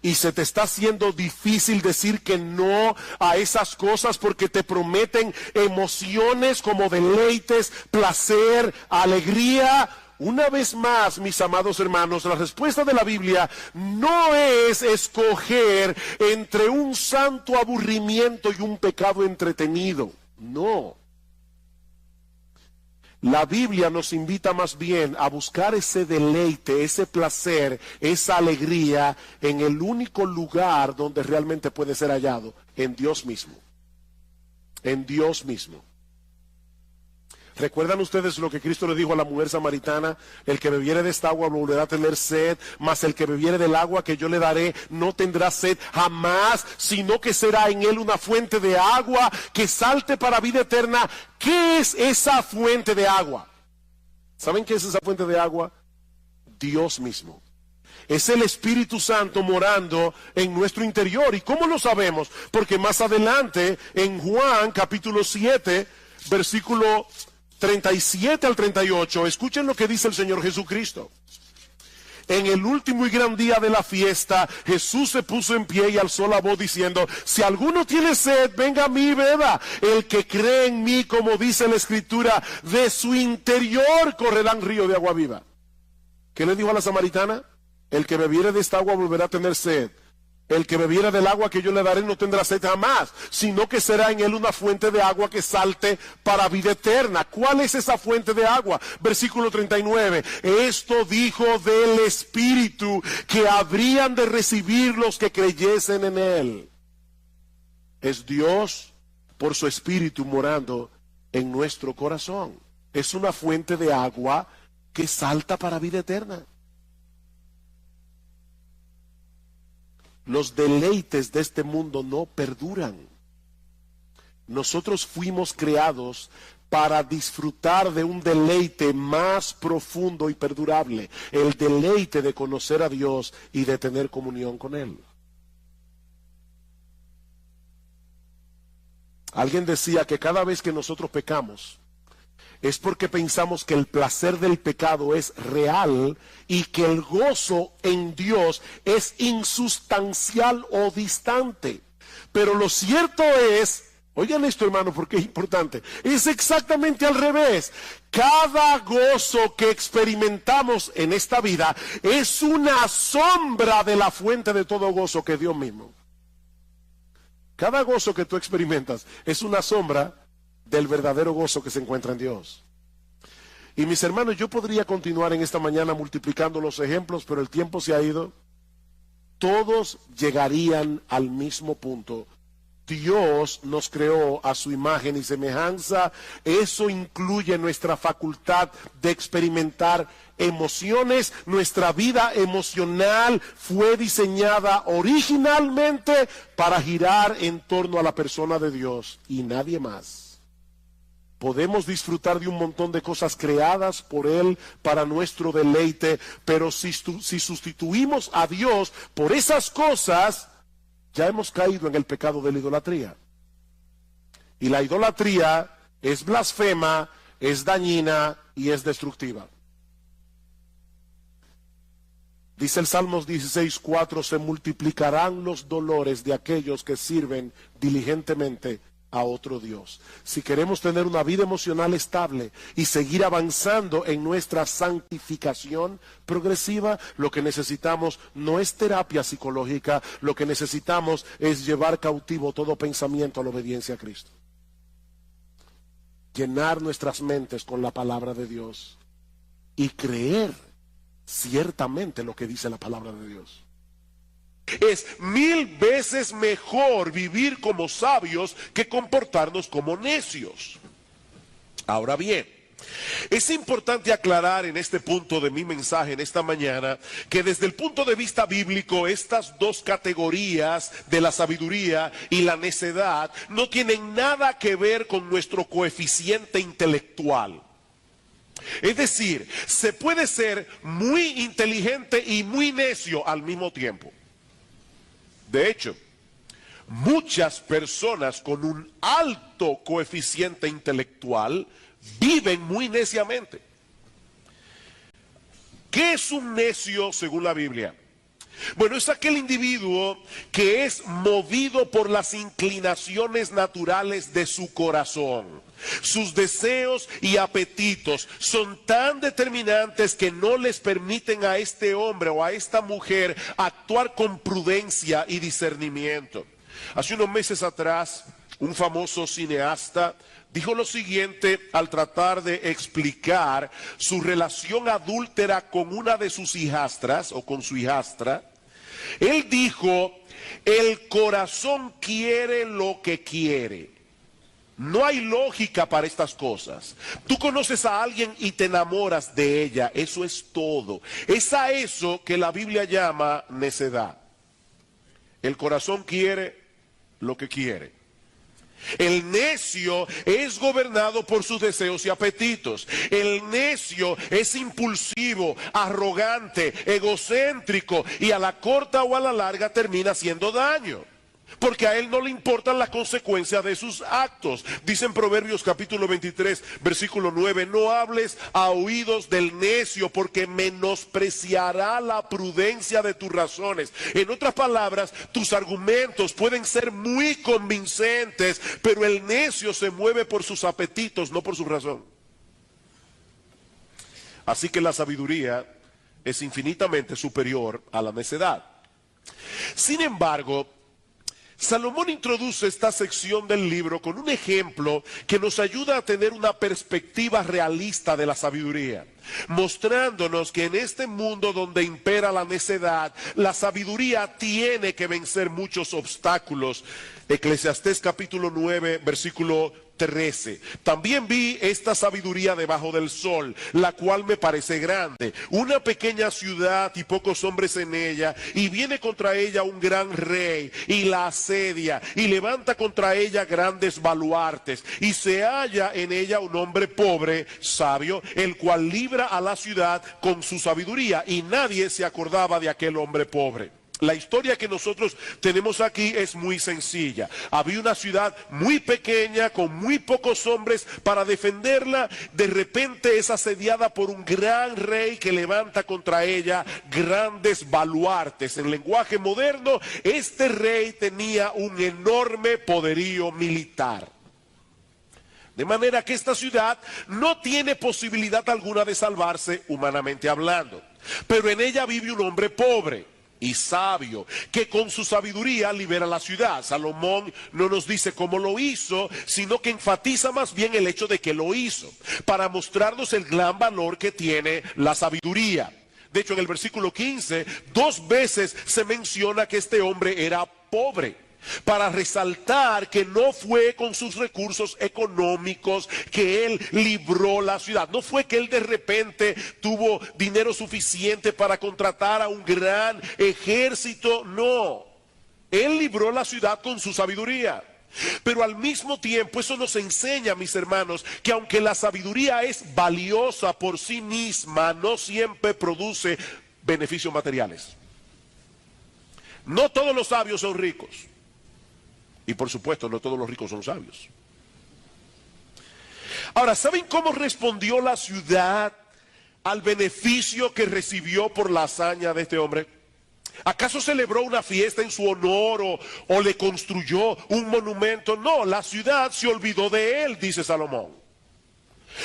Y se te está haciendo difícil decir que no a esas cosas porque te prometen emociones como deleites, placer, alegría. Una vez más, mis amados hermanos, la respuesta de la Biblia no es escoger entre un santo aburrimiento y un pecado entretenido. No. La Biblia nos invita más bien a buscar ese deleite, ese placer, esa alegría en el único lugar donde realmente puede ser hallado, en Dios mismo. En Dios mismo. ¿Recuerdan ustedes lo que Cristo le dijo a la mujer samaritana? El que bebiere de esta agua volverá a tener sed, mas el que bebiere del agua que yo le daré no tendrá sed jamás, sino que será en él una fuente de agua que salte para vida eterna. ¿Qué es esa fuente de agua? ¿Saben qué es esa fuente de agua? Dios mismo. Es el Espíritu Santo morando en nuestro interior. ¿Y cómo lo sabemos? Porque más adelante, en Juan capítulo 7, versículo 37 al 38, escuchen lo que dice el Señor Jesucristo. En el último y gran día de la fiesta, Jesús se puso en pie y alzó la voz diciendo: si alguno tiene sed, venga a mí y beba. El que cree en mí, como dice la Escritura, de su interior correrán ríos de agua viva. ¿Qué le dijo a la samaritana? El que bebiere de esta agua volverá a tener sed. El que bebiera del agua que yo le daré no tendrá sed jamás, sino que será en él una fuente de agua que salte para vida eterna. ¿Cuál es esa fuente de agua? Versículo 39. Esto dijo del Espíritu que habrían de recibir los que creyesen en él. Es Dios por su Espíritu morando en nuestro corazón. Es una fuente de agua que salta para vida eterna. Los deleites de este mundo no perduran. Nosotros fuimos creados para disfrutar de un deleite más profundo y perdurable, el deleite de conocer a Dios y de tener comunión con Él. Alguien decía que cada vez que nosotros pecamos, es porque pensamos que el placer del pecado es real y que el gozo en Dios es insustancial o distante. Pero lo cierto es, oigan esto, hermano, porque es importante, es exactamente al revés. Cada gozo que experimentamos en esta vida es una sombra de la fuente de todo gozo, que es Dios mismo. Cada gozo que tú experimentas es una sombra del verdadero gozo que se encuentra en Dios. Y mis hermanos, yo podría continuar en esta mañana multiplicando los ejemplos, pero el tiempo se ha ido. Todos llegarían al mismo punto. Dios nos creó a su imagen y semejanza. Eso incluye nuestra facultad de experimentar emociones. Nuestra vida emocional fue diseñada originalmente para girar en torno a la persona de Dios y nadie más. Podemos disfrutar de un montón de cosas creadas por Él para nuestro deleite, pero si sustituimos a Dios por esas cosas, ya hemos caído en el pecado de la idolatría. Y la idolatría es blasfema, es dañina y es destructiva. Dice el Salmos 16:4, se multiplicarán los dolores de aquellos que sirven diligentemente a otro Dios. Si queremos tener una vida emocional estable y seguir avanzando en nuestra santificación progresiva, lo que necesitamos no es terapia psicológica, lo que necesitamos es llevar cautivo todo pensamiento a la obediencia a Cristo. Llenar nuestras mentes con la palabra de Dios y creer ciertamente lo que dice la palabra de Dios. Es 1000 veces mejor vivir como sabios que comportarnos como necios. Ahora bien, es importante aclarar en este punto de mi mensaje en esta mañana que desde el punto de vista bíblico estas dos categorías de la sabiduría y la necedad no tienen nada que ver con nuestro coeficiente intelectual. Es decir, se puede ser muy inteligente y muy necio al mismo tiempo. De hecho, muchas personas con un alto coeficiente intelectual viven muy neciamente. ¿Qué es un necio según la Biblia? Bueno, es aquel individuo que es movido por las inclinaciones naturales de su corazón. Sus deseos y apetitos son tan determinantes que no les permiten a este hombre o a esta mujer actuar con prudencia y discernimiento. Hace unos meses atrás, un famoso cineasta dijo lo siguiente al tratar de explicar su relación adúltera con una de sus hijastras o con su hijastra. Él dijo, el corazón quiere lo que quiere. No hay lógica para estas cosas. Tú conoces a alguien y te enamoras de ella, eso es todo. Es a eso que la Biblia llama necedad. El corazón quiere lo que quiere. El necio es gobernado por sus deseos y apetitos. El necio es impulsivo, arrogante, egocéntrico y a la corta o a la larga termina haciendo daño. Porque a él no le importan las consecuencias de sus actos. Dice en Proverbios capítulo 23, versículo 9, no hables a oídos del necio porque menospreciará la prudencia de tus razones. En otras palabras, tus argumentos pueden ser muy convincentes, pero el necio se mueve por sus apetitos, no por su razón. Así que la sabiduría es infinitamente superior a la necedad. Sin embargo, Salomón introduce esta sección del libro con un ejemplo que nos ayuda a tener una perspectiva realista de la sabiduría, mostrándonos que en este mundo donde impera la necedad, la sabiduría tiene que vencer muchos obstáculos. Eclesiastés capítulo 9, versículo 13. También vi esta sabiduría debajo del sol, la cual me parece grande, una pequeña ciudad y pocos hombres en ella, y viene contra ella un gran rey, y la asedia, y levanta contra ella grandes baluartes, y se halla en ella un hombre pobre, sabio, el cual libra a la ciudad con su sabiduría, y nadie se acordaba de aquel hombre pobre. La historia que nosotros tenemos aquí es muy sencilla. Había una ciudad muy pequeña con muy pocos hombres para defenderla. De repente es asediada por un gran rey que levanta contra ella grandes baluartes. En lenguaje moderno, este rey tenía un enorme poderío militar. De manera que esta ciudad no tiene posibilidad alguna de salvarse humanamente hablando. Pero en ella vive un hombre pobre y sabio, que con su sabiduría libera la ciudad. Salomón no nos dice cómo lo hizo, sino que enfatiza más bien el hecho de que lo hizo, para mostrarnos el gran valor que tiene la sabiduría. De hecho, en el versículo 15, 2 veces se menciona que este hombre era pobre, para resaltar que no fue con sus recursos económicos que él libró la ciudad. No fue que él de repente tuvo dinero suficiente para contratar a un gran ejército, no. Él libró la ciudad con su sabiduría. Pero al mismo tiempo eso nos enseña, mis hermanos, que aunque la sabiduría es valiosa por sí misma, no siempre produce beneficios materiales. No todos los sabios son ricos. Y por supuesto, no todos los ricos son sabios. Ahora, ¿saben cómo respondió la ciudad al beneficio que recibió por la hazaña de este hombre? ¿Acaso celebró una fiesta en su honor o le construyó un monumento? No, la ciudad se olvidó de él, dice Salomón.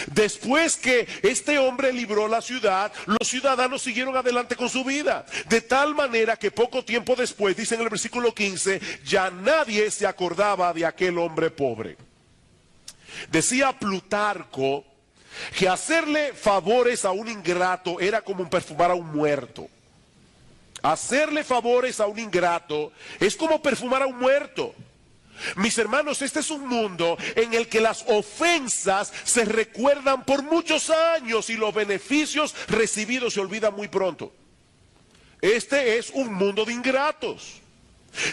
Después que este hombre libró la ciudad, los ciudadanos siguieron adelante con su vida. De tal manera que poco tiempo después, dice en el versículo 15, ya nadie se acordaba de aquel hombre pobre. Decía Plutarco que hacerle favores a un ingrato era como perfumar a un muerto. Hacerle favores a un ingrato es como perfumar a un muerto. Mis hermanos, este es un mundo en el que las ofensas se recuerdan por muchos años y los beneficios recibidos se olvidan muy pronto. Este es un mundo de ingratos.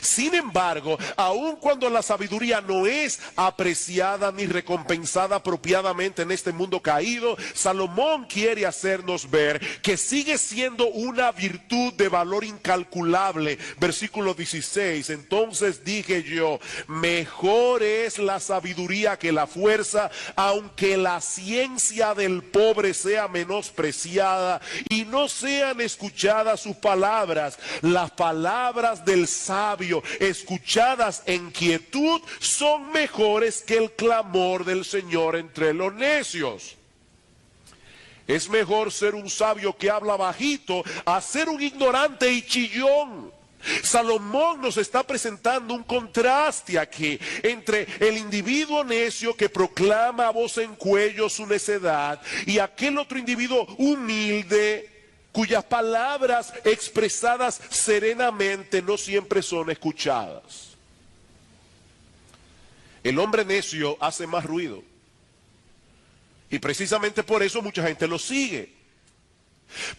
Sin embargo, aun cuando la sabiduría no es apreciada ni recompensada apropiadamente en este mundo caído, Salomón quiere hacernos ver que sigue siendo una virtud de valor incalculable. Versículo 16, entonces dije yo, mejor es la sabiduría que la fuerza, aunque la ciencia del pobre sea menospreciada y no sean escuchadas sus palabras. Las palabras del sabio escuchadas en quietud son mejores que el clamor del Señor entre los necios. Es mejor ser un sabio que habla bajito a ser un ignorante y chillón. Salomón nos está presentando un contraste aquí entre el individuo necio que proclama a voz en cuello su necedad y aquel otro individuo humilde cuyas palabras expresadas serenamente no siempre son escuchadas. El hombre necio hace más ruido y precisamente por eso mucha gente lo sigue.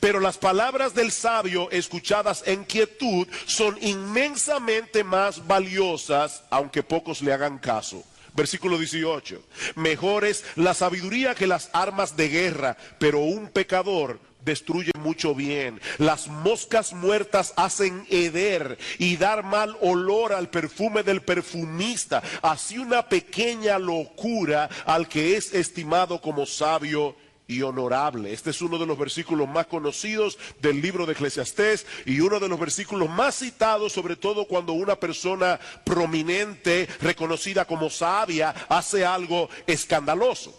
Pero las palabras del sabio escuchadas en quietud son inmensamente más valiosas, aunque pocos le hagan caso. Versículo 18, mejor es la sabiduría que las armas de guerra, pero un pecador destruye mucho bien. Las moscas muertas hacen heder y dar mal olor al perfume del perfumista. Así una pequeña locura al que es estimado como sabio y honorable. Este es uno de los versículos más conocidos del libro de Eclesiastés y uno de los versículos más citados, sobre todo cuando una persona prominente, reconocida como sabia, hace algo escandaloso.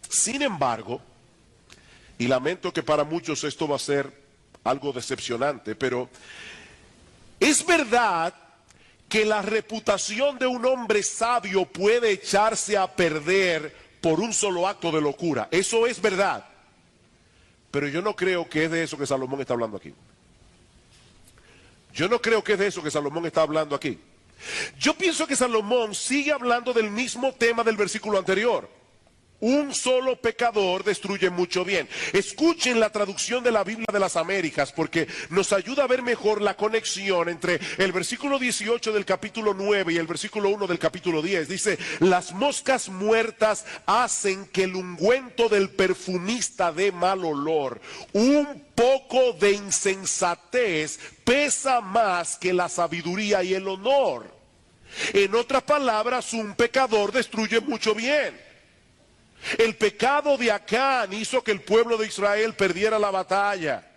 Sin embargo, y lamento que para muchos esto va a ser algo decepcionante, pero es verdad que la reputación de un hombre sabio puede echarse a perder por un solo acto de locura. Eso es verdad. Pero yo no creo que es de eso que Salomón está hablando aquí. Yo no creo que es de eso que Salomón está hablando aquí. Yo pienso que Salomón sigue hablando del mismo tema del versículo anterior. Un solo pecador destruye mucho bien. Escuchen la traducción de la Biblia de las Américas porque nos ayuda a ver mejor la conexión entre el versículo 18 del capítulo 9 y el versículo 1 del capítulo 10. Dice, las moscas muertas hacen que el ungüento del perfumista dé mal olor. Un poco de insensatez pesa más que la sabiduría y el honor. En otras palabras, un pecador destruye mucho bien. El pecado de Acán hizo que el pueblo de Israel perdiera la batalla.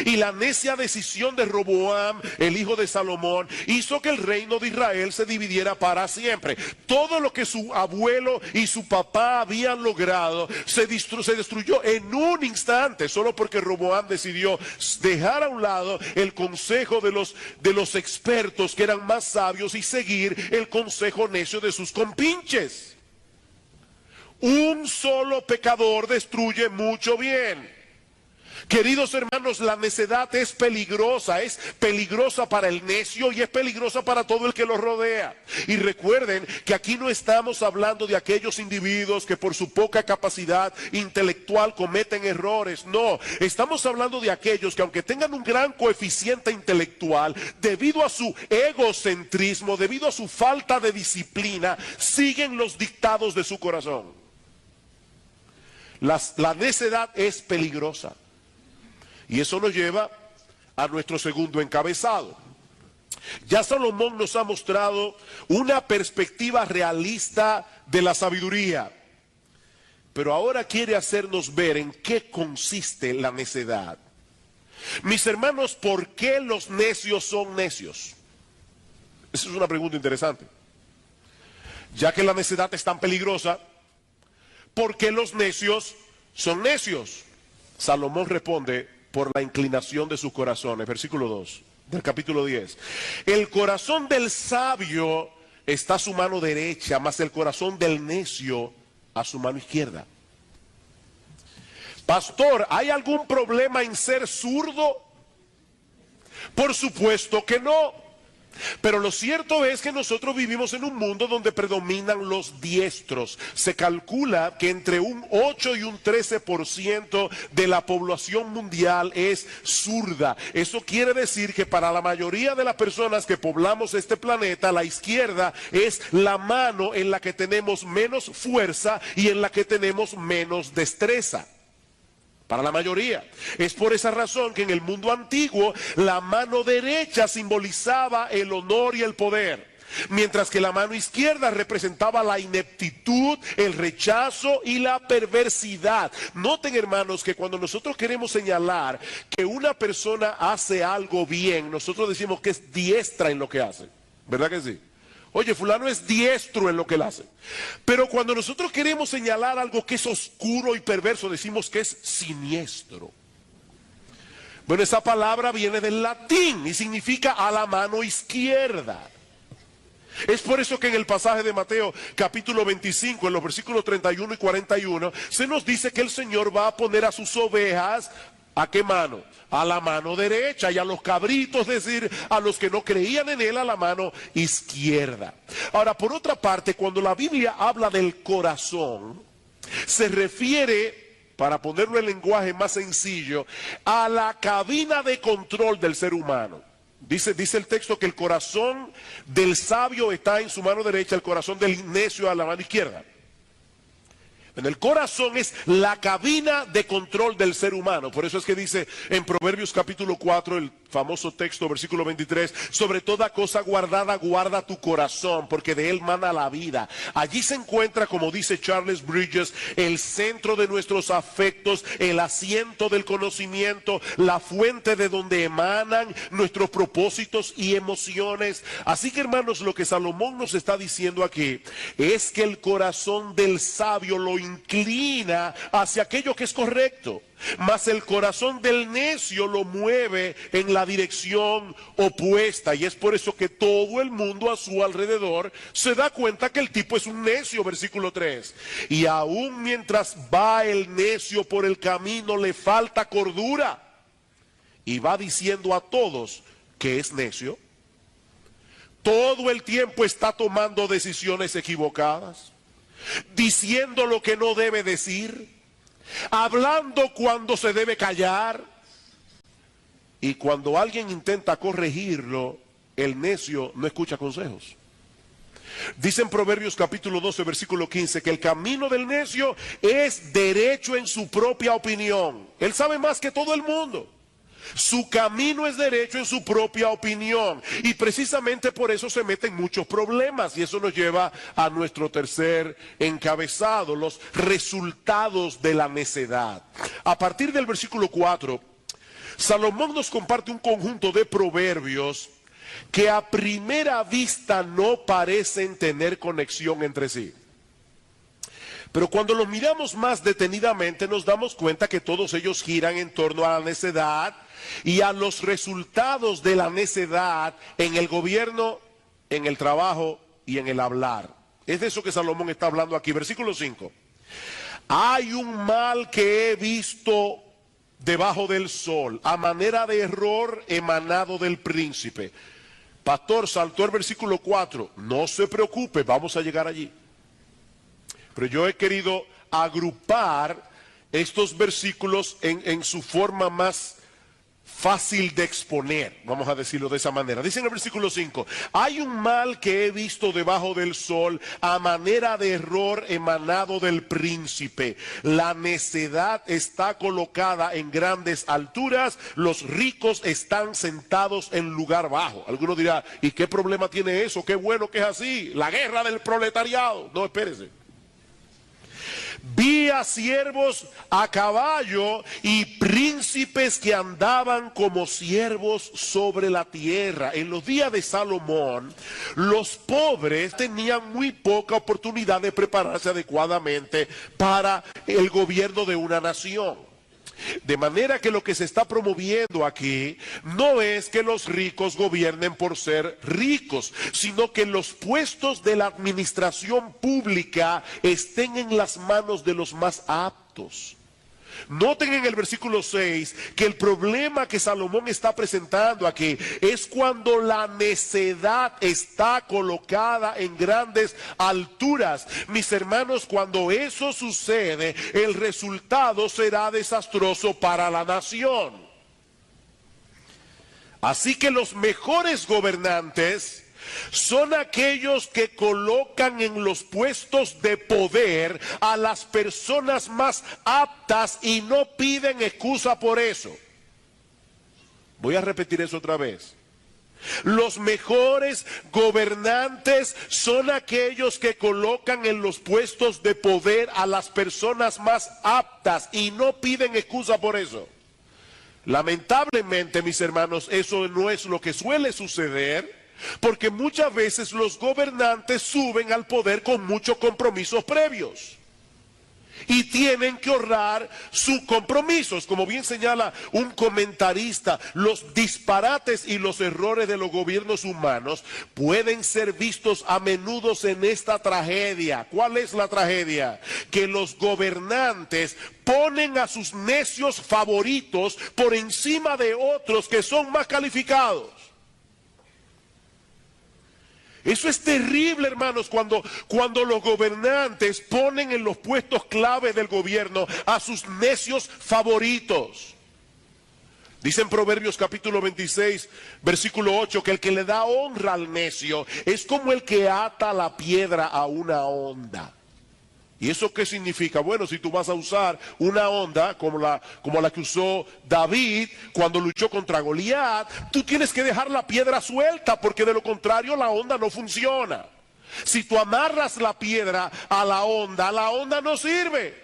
Y la necia decisión de Roboam, el hijo de Salomón, hizo que el reino de Israel se dividiera para siempre. Todo lo que su abuelo y su papá habían logrado se destruyó en un instante, solo porque Roboam decidió dejar a un lado el consejo de los expertos que eran más sabios y seguir el consejo necio de sus compinches. Un solo pecador destruye mucho bien. Queridos hermanos, la necedad es peligrosa para el necio y es peligrosa para todo el que lo rodea. Y recuerden que aquí no estamos hablando de aquellos individuos que por su poca capacidad intelectual cometen errores. No, estamos hablando de aquellos que aunque tengan un gran coeficiente intelectual, debido a su egocentrismo, debido a su falta de disciplina, siguen los dictados de su corazón. La necedad es peligrosa. Y eso nos lleva a nuestro segundo encabezado. Ya Salomón nos ha mostrado una perspectiva realista de la sabiduría. Pero ahora quiere hacernos ver en qué consiste la necedad. Mis hermanos, ¿por qué los necios son necios? Esa es una pregunta interesante. Ya que la necedad es tan peligrosa, ¿por qué los necios son necios? Salomón responde, por la inclinación de sus corazones. Versículo 2 del capítulo 10. El corazón del sabio está a su mano derecha, mas el corazón del necio a su mano izquierda. Pastor, ¿hay algún problema en ser zurdo? Por supuesto que no. Pero lo cierto es que nosotros vivimos en un mundo donde predominan los diestros. Se calcula que entre un 8 y un 13% de la población mundial es zurda. Eso quiere decir que para la mayoría de las personas que poblamos este planeta, la izquierda es la mano en la que tenemos menos fuerza y en la que tenemos menos destreza. Para la mayoría. Es por esa razón que en el mundo antiguo la mano derecha simbolizaba el honor y el poder, mientras que la mano izquierda representaba la ineptitud, el rechazo y la perversidad. Noten, hermanos, que cuando nosotros queremos señalar que una persona hace algo bien, nosotros decimos que es diestra en lo que hace. ¿Verdad que sí? Oye, fulano es diestro en lo que él hace. Pero cuando nosotros queremos señalar algo que es oscuro y perverso, decimos que es siniestro. Bueno, esa palabra viene del latín y significa a la mano izquierda. Es por eso que en el pasaje de Mateo capítulo 25, en los versículos 31 y 41, se nos dice que el Señor va a poner a sus ovejas, ¿a qué mano? A la mano derecha, y a los cabritos, es decir, a los que no creían en él, a la mano izquierda. Ahora, por otra parte, cuando la Biblia habla del corazón, se refiere, para ponerlo en lenguaje más sencillo, a la cabina de control del ser humano. Dice el texto que el corazón del sabio está en su mano derecha, el corazón del necio a la mano izquierda. En el corazón es la cabina de control del ser humano. Por eso es que dice en Proverbios capítulo 4, el famoso texto, versículo 23, sobre toda cosa guardada, guarda tu corazón, porque de él mana la vida. Allí se encuentra, como dice Charles Bridges, el centro de nuestros afectos, el asiento del conocimiento, la fuente de donde emanan nuestros propósitos y emociones. Así que, hermanos, lo que Salomón nos está diciendo aquí es que el corazón del sabio lo inclina hacia aquello que es correcto, mas el corazón del necio lo mueve en la dirección opuesta, y es por eso que todo el mundo a su alrededor se da cuenta que el tipo es un necio, versículo 3, y aún mientras va el necio por el camino le falta cordura, y va diciendo a todos que es necio. Todo el tiempo está tomando decisiones equivocadas, diciendo lo que no debe decir, hablando cuando se debe callar, y cuando alguien intenta corregirlo, el necio no escucha consejos. Dice en Proverbios capítulo 12, versículo 15, que el camino del necio es derecho en su propia opinión. Él sabe más que todo el mundo. Su camino es derecho en su propia opinión, y precisamente por eso se meten muchos problemas, y eso nos lleva a nuestro tercer encabezado, los resultados de la necedad. A partir del versículo 4, Salomón nos comparte un conjunto de proverbios que a primera vista no parecen tener conexión entre sí. Pero cuando los miramos más detenidamente nos damos cuenta que todos ellos giran en torno a la necedad y a los resultados de la necedad en el gobierno, en el trabajo y en el hablar. Es de eso que Salomón está hablando aquí. Versículo 5. Hay un mal que he visto debajo del sol, a manera de error emanado del príncipe. Pastor, saltó el versículo 4. No se preocupe, vamos a llegar allí. Pero yo he querido agrupar estos versículos en su forma más fácil de exponer, vamos a decirlo de esa manera. Dice en el versículo 5, hay un mal que he visto debajo del sol, a manera de error emanado del príncipe. La necedad está colocada en grandes alturas, los ricos están sentados en lugar bajo. Alguno dirá, ¿y qué problema tiene eso? Qué bueno que es así, la guerra del proletariado. No, espérese. Vi a siervos a caballo y príncipes que andaban como siervos sobre la tierra. En los días de Salomón, los pobres tenían muy poca oportunidad de prepararse adecuadamente para el gobierno de una nación. De manera que lo que se está promoviendo aquí no es que los ricos gobiernen por ser ricos, sino que los puestos de la administración pública estén en las manos de los más aptos. Noten en el versículo 6 que el problema que Salomón está presentando aquí es cuando la necedad está colocada en grandes alturas. Mis hermanos, cuando eso sucede, el resultado será desastroso para la nación. Así que los mejores gobernantes son aquellos que colocan en los puestos de poder a las personas más aptas y no piden excusa por eso. Voy a repetir eso otra vez. Los mejores gobernantes son aquellos que colocan en los puestos de poder a las personas más aptas y no piden excusa por eso. Lamentablemente, mis hermanos, eso no es lo que suele suceder. Porque muchas veces los gobernantes suben al poder con muchos compromisos previos. Y tienen que honrar sus compromisos. Como bien señala un comentarista, los disparates y los errores de los gobiernos humanos pueden ser vistos a menudo en esta tragedia. ¿Cuál es la tragedia? Que los gobernantes ponen a sus necios favoritos por encima de otros que son más calificados. Eso es terrible, hermanos, cuando los gobernantes ponen en los puestos clave del gobierno a sus necios favoritos. Dice en Proverbios capítulo 26, versículo 8, que el que le da honra al necio es como el que ata la piedra a una honda. ¿Y eso qué significa? Bueno, si tú vas a usar una honda como la que usó David cuando luchó contra Goliat, tú tienes que dejar la piedra suelta, porque de lo contrario la honda no funciona. Si tú amarras la piedra a la honda no sirve.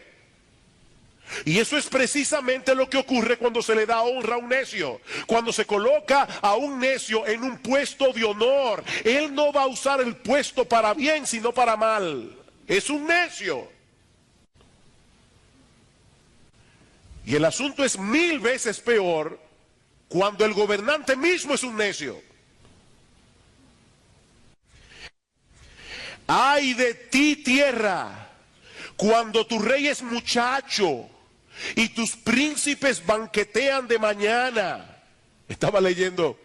Y eso es precisamente lo que ocurre cuando se le da honra a un necio. Cuando se coloca a un necio en un puesto de honor, él no va a usar el puesto para bien, sino para mal. Es un necio. Y el asunto es 1000 veces peor cuando el gobernante mismo es un necio. ¡Ay de ti, tierra! Cuando tu rey es muchacho y tus príncipes banquetean de mañana. Estaba leyendo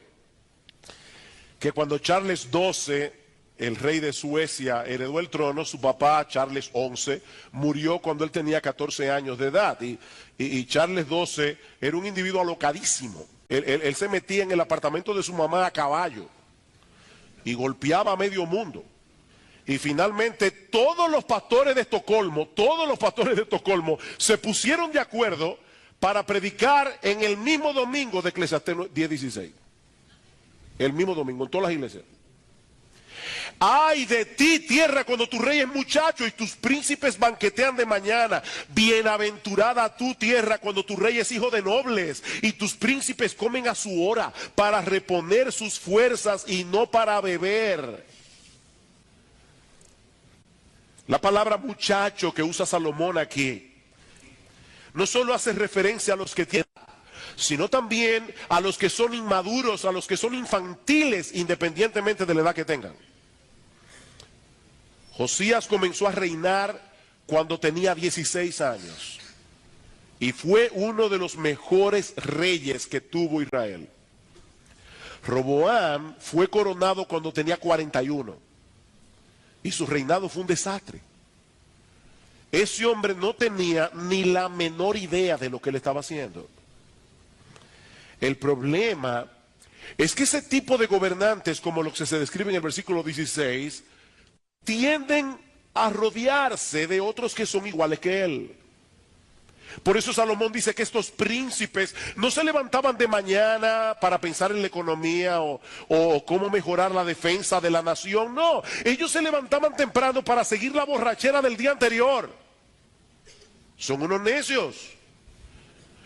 que cuando Charles XII, el rey de Suecia, heredó el trono, su papá, Charles XI, murió cuando él tenía 14 años de edad. Y Charles XII era un individuo alocadísimo. Él se metía en el apartamento de su mamá a caballo y golpeaba a medio mundo. Y finalmente todos los pastores de Estocolmo se pusieron de acuerdo para predicar en el mismo domingo de Eclesiastés 10:16. El mismo domingo, en todas las iglesias. ¡Ay de ti, tierra, cuando tu rey es muchacho y tus príncipes banquetean de mañana! Bienaventurada tu tierra cuando tu rey es hijo de nobles y tus príncipes comen a su hora para reponer sus fuerzas y no para beber. La palabra muchacho que usa Salomón aquí no solo hace referencia a los que tienen, sino también a los que son inmaduros, a los que son infantiles, independientemente de la edad que tengan. Josías comenzó a reinar cuando tenía 16 años y fue uno de los mejores reyes que tuvo Israel. Roboam fue coronado cuando tenía 41 y su reinado fue un desastre. Ese hombre no tenía ni la menor idea de lo que él estaba haciendo. El problema es que ese tipo de gobernantes, como los que se describe en el versículo 16, tienden a rodearse de otros que son iguales que él. Por eso Salomón dice que estos príncipes no se levantaban de mañana para pensar en la economía o cómo mejorar la defensa de la nación. No, ellos se levantaban temprano para seguir la borrachera del día anterior. Son unos necios.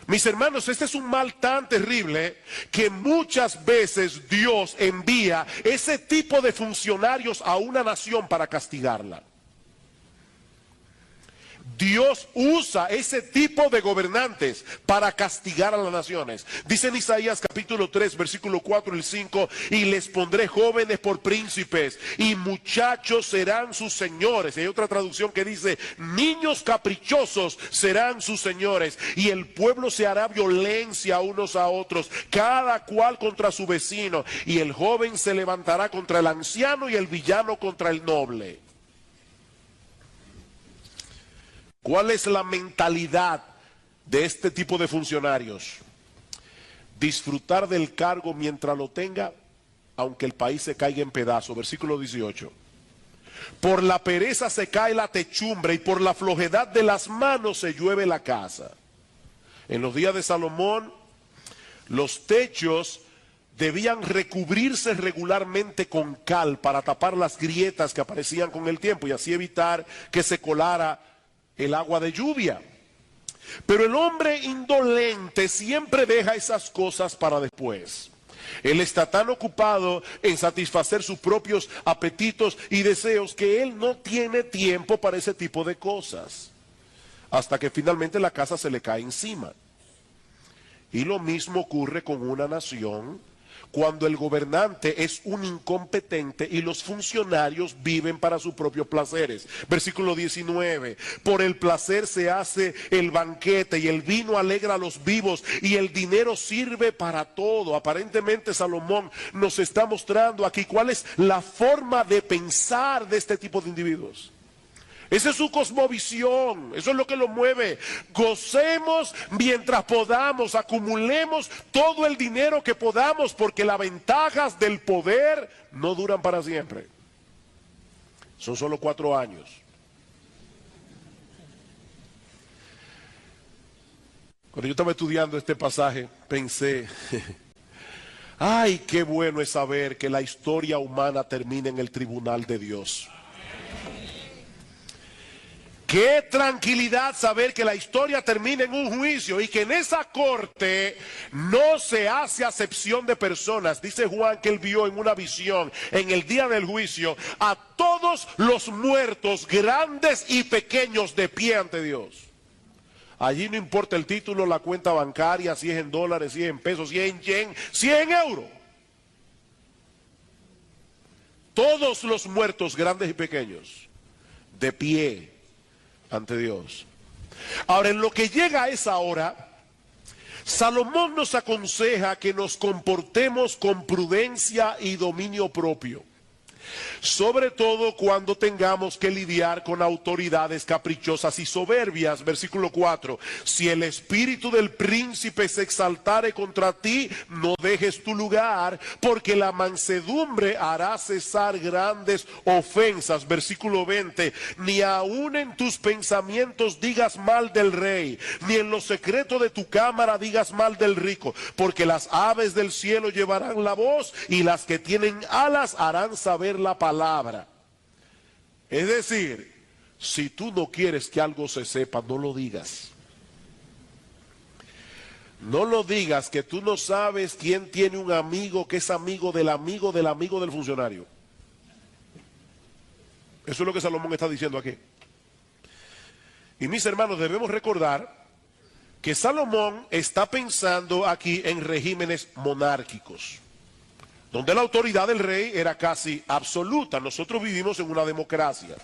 Mis hermanos, este es un mal tan terrible que muchas veces Dios envía ese tipo de funcionarios a una nación para castigarla. Dios usa ese tipo de gobernantes para castigar a las naciones. Dice en Isaías capítulo 3, versículo 4 y 5, y les pondré jóvenes por príncipes y muchachos serán sus señores. Y hay otra traducción que dice, niños caprichosos serán sus señores. Y el pueblo se hará violencia unos a otros, cada cual contra su vecino. Y el joven se levantará contra el anciano y el villano contra el noble. ¿Cuál es la mentalidad de este tipo de funcionarios? Disfrutar del cargo mientras lo tenga, aunque el país se caiga en pedazos. Versículo 18. Por la pereza se cae la techumbre y por la flojedad de las manos se llueve la casa. En los días de Salomón, los techos debían recubrirse regularmente con cal para tapar las grietas que aparecían con el tiempo y así evitar que se colara el agua de lluvia. Pero el hombre indolente siempre deja esas cosas para después. Él está tan ocupado en satisfacer sus propios apetitos y deseos que él no tiene tiempo para ese tipo de cosas. Hasta que finalmente la casa se le cae encima. Y lo mismo ocurre con una nación cuando el gobernante es un incompetente y los funcionarios viven para sus propios placeres. Versículo 19, por el placer se hace el banquete y el vino alegra a los vivos y el dinero sirve para todo. Aparentemente Salomón nos está mostrando aquí cuál es la forma de pensar de este tipo de individuos. Esa es su cosmovisión, eso es lo que lo mueve. Gocemos mientras podamos, acumulemos todo el dinero que podamos, porque las ventajas del poder no duran para siempre. Son solo 4 años. Cuando yo estaba estudiando este pasaje, pensé, ay, qué bueno es saber que la historia humana termina en el tribunal de Dios. Qué tranquilidad saber que la historia termina en un juicio y que en esa corte no se hace acepción de personas. Dice Juan que él vio en una visión en el día del juicio a todos los muertos, grandes y pequeños, de pie ante Dios. Allí no importa el título, la cuenta bancaria, si es en dólares, si es en pesos, si es en yen, si es en euro. Todos los muertos, grandes y pequeños, de pie ante Dios. Ahora, en lo que llega a esa hora, Salomón nos aconseja que nos comportemos con prudencia y dominio propio, sobre todo cuando tengamos que lidiar con autoridades caprichosas y soberbias. Versículo 4, si el espíritu del príncipe se exaltare contra ti, no dejes tu lugar, porque la mansedumbre hará cesar grandes ofensas. Versículo 20, ni aun en tus pensamientos digas mal del rey, ni en lo secreto de tu cámara digas mal del rico, porque las aves del cielo llevarán la voz y las que tienen alas harán saber la palabra. Es decir, si tú no quieres que algo se sepa, no lo digas. No lo digas, que tú no sabes quién tiene un amigo que es amigo del amigo del amigo del funcionario. Eso es lo que Salomón está diciendo aquí. Y mis hermanos, debemos recordar que Salomón está pensando aquí en regímenes monárquicos, donde la autoridad del rey era casi absoluta. Nosotros vivimos en una democracia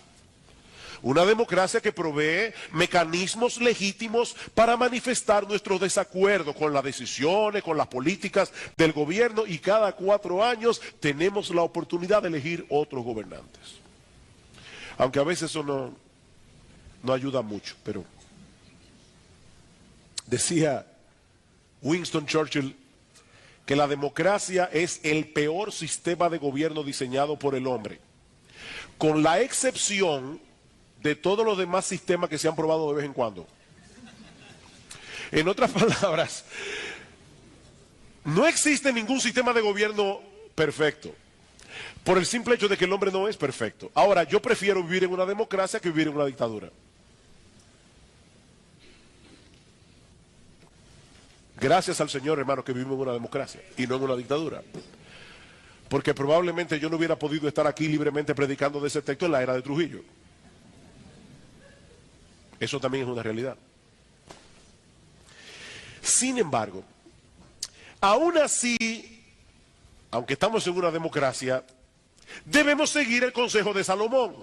que provee mecanismos legítimos para manifestar nuestro desacuerdo con las decisiones, con las políticas del gobierno, y cada 4 años tenemos la oportunidad de elegir otros gobernantes. Aunque a veces eso no ayuda mucho, pero decía Winston Churchill que la democracia es el peor sistema de gobierno diseñado por el hombre, con la excepción de todos los demás sistemas que se han probado de vez en cuando. En otras palabras, no existe ningún sistema de gobierno perfecto, por el simple hecho de que el hombre no es perfecto. Ahora, yo prefiero vivir en una democracia que vivir en una dictadura. Gracias al Señor, hermano, que vivimos en una democracia y no en una dictadura. Porque probablemente yo no hubiera podido estar aquí libremente predicando de ese texto en la era de Trujillo. Eso también es una realidad. Sin embargo, aún así, aunque estamos en una democracia, debemos seguir el consejo de Salomón,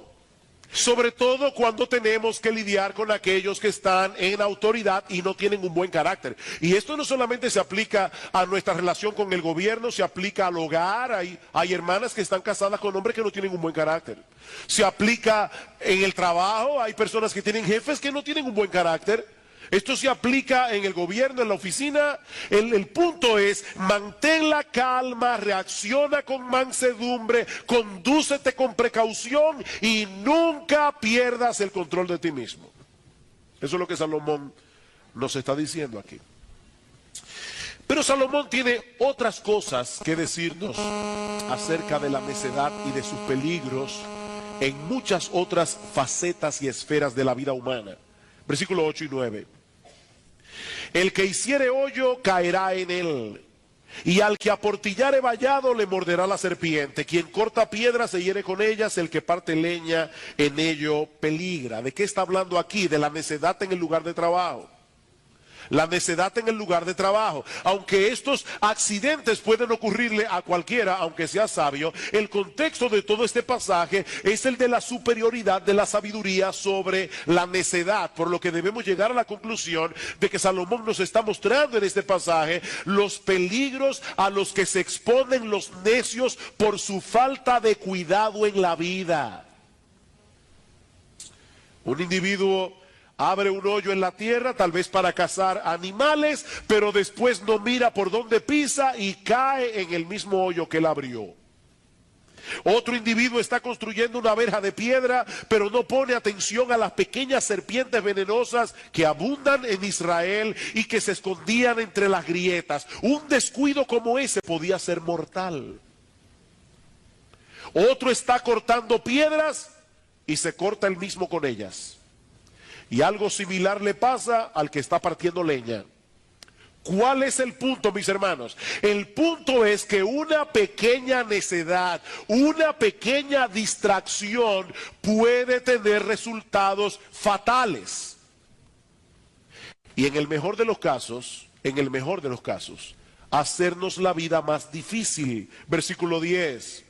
sobre todo cuando tenemos que lidiar con aquellos que están en autoridad y no tienen un buen carácter. Y esto no solamente se aplica a nuestra relación con el gobierno, se aplica al hogar. Hay hermanas que están casadas con hombres que no tienen un buen carácter. Se aplica en el trabajo, hay personas que tienen jefes que no tienen un buen carácter. Esto se aplica en el gobierno, en la oficina. El punto es, mantén la calma, reacciona con mansedumbre, condúcete con precaución y nunca pierdas el control de ti mismo. Eso es lo que Salomón nos está diciendo aquí. Pero Salomón tiene otras cosas que decirnos acerca de la necedad y de sus peligros en muchas otras facetas y esferas de la vida humana. Versículos 8 y 9. El que hiciere hoyo caerá en él, y al que aportillare vallado le morderá la serpiente. Quien corta piedra se hiere con ellas, el que parte leña en ello peligra. ¿De qué está hablando aquí? De la necedad en el lugar de trabajo. La necedad en el lugar de trabajo. Aunque estos accidentes pueden ocurrirle a cualquiera, aunque sea sabio, el contexto de todo este pasaje es el de la superioridad de la sabiduría sobre la necedad. Por lo que debemos llegar a la conclusión de que Salomón nos está mostrando en este pasaje los peligros a los que se exponen los necios por su falta de cuidado en la vida. Un individuo abre un hoyo en la tierra, tal vez para cazar animales, pero después no mira por dónde pisa y cae en el mismo hoyo que él abrió. Otro individuo está construyendo una verja de piedra, pero no pone atención a las pequeñas serpientes venenosas que abundan en Israel y que se escondían entre las grietas. Un descuido como ese podía ser mortal. Otro está cortando piedras y se corta él mismo con ellas. Y algo similar le pasa al que está partiendo leña. ¿Cuál es el punto, mis hermanos? El punto es que una pequeña necedad, una pequeña distracción puede tener resultados fatales. Y en el mejor de los casos, hacernos la vida más difícil. Versículo 10.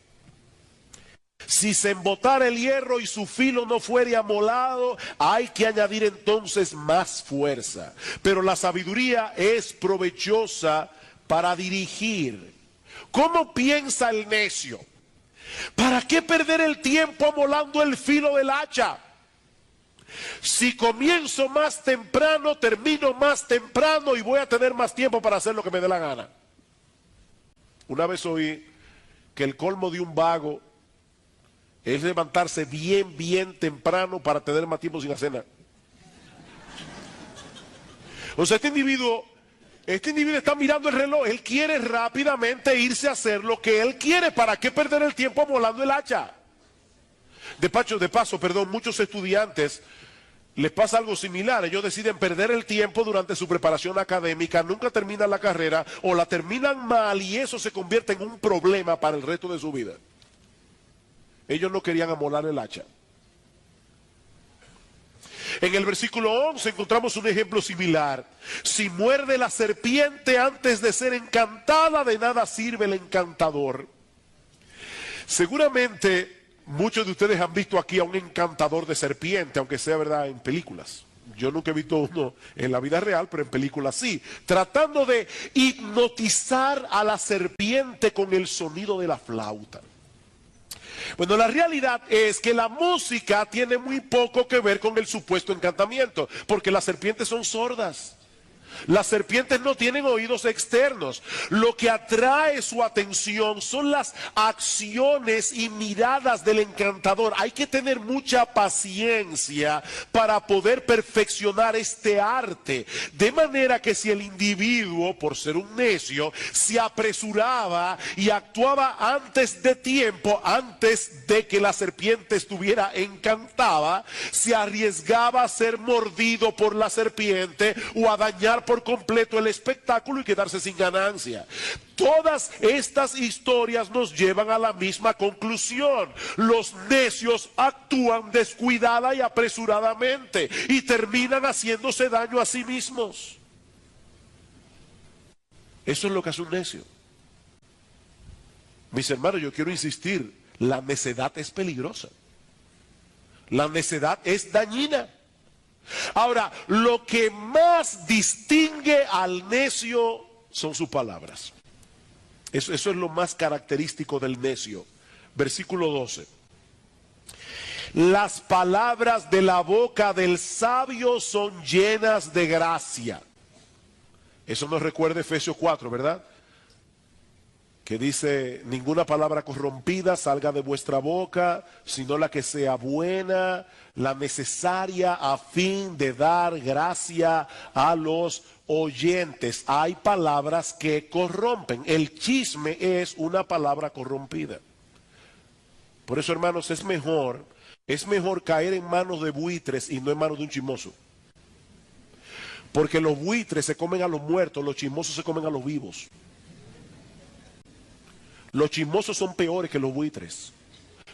Si se embotara el hierro y su filo no fuere amolado, hay que añadir entonces más fuerza. Pero la sabiduría es provechosa para dirigir. ¿Cómo piensa el necio? ¿Para qué perder el tiempo amolando el filo del hacha? Si comienzo más temprano, termino más temprano y voy a tener más tiempo para hacer lo que me dé la gana. Una vez oí que el colmo de un vago es levantarse bien temprano para tener más tiempo sin hacer nada. O sea, este individuo está mirando el reloj. Él quiere rápidamente irse a hacer lo que él quiere. ¿Para qué perder el tiempo amolando el hacha? De paso, muchos estudiantes les pasa algo similar. Ellos deciden perder el tiempo durante su preparación académica, nunca terminan la carrera o la terminan mal y eso se convierte en un problema para el resto de su vida. Ellos no querían amolar el hacha. En el versículo 11 encontramos un ejemplo similar. Si muerde la serpiente antes de ser encantada, de nada sirve el encantador. Seguramente muchos de ustedes han visto aquí a un encantador de serpiente, aunque sea verdad en películas. Yo nunca he visto uno en la vida real, pero en películas sí. Tratando de hipnotizar a la serpiente con el sonido de la flauta. Bueno, la realidad es que la música tiene muy poco que ver con el supuesto encantamiento, porque las serpientes son sordas. Las serpientes no tienen oídos externos. Lo que atrae su atención son las acciones y miradas del encantador. Hay que tener mucha paciencia para poder perfeccionar este arte. De manera que si el individuo, por ser un necio, se apresuraba y actuaba antes de tiempo, antes de que la serpiente estuviera encantada, se arriesgaba a ser mordido por la serpiente o a dañar arruinar por completo el espectáculo y quedarse sin ganancia. Todas estas historias nos llevan a la misma conclusión. Los necios actúan descuidada y apresuradamente y terminan haciéndose daño a sí mismos. Eso es lo que hace un necio. Mis hermanos, yo quiero insistir, la necedad es peligrosa. La necedad es dañina. Ahora, lo que más distingue al necio son sus palabras. Eso es lo más característico del necio. Versículo 12. Las palabras de la boca del sabio son llenas de gracia. Eso nos recuerda Efesios 4, ¿verdad? Que dice, ninguna palabra corrompida salga de vuestra boca, sino la que sea buena, la necesaria a fin de dar gracia a los oyentes. Hay palabras que corrompen. El chisme es una palabra corrompida. Por eso, hermanos, es mejor caer en manos de buitres y no en manos de un chismoso. Porque los buitres se comen a los muertos, los chismosos se comen a los vivos. Los chismosos son peores que los buitres.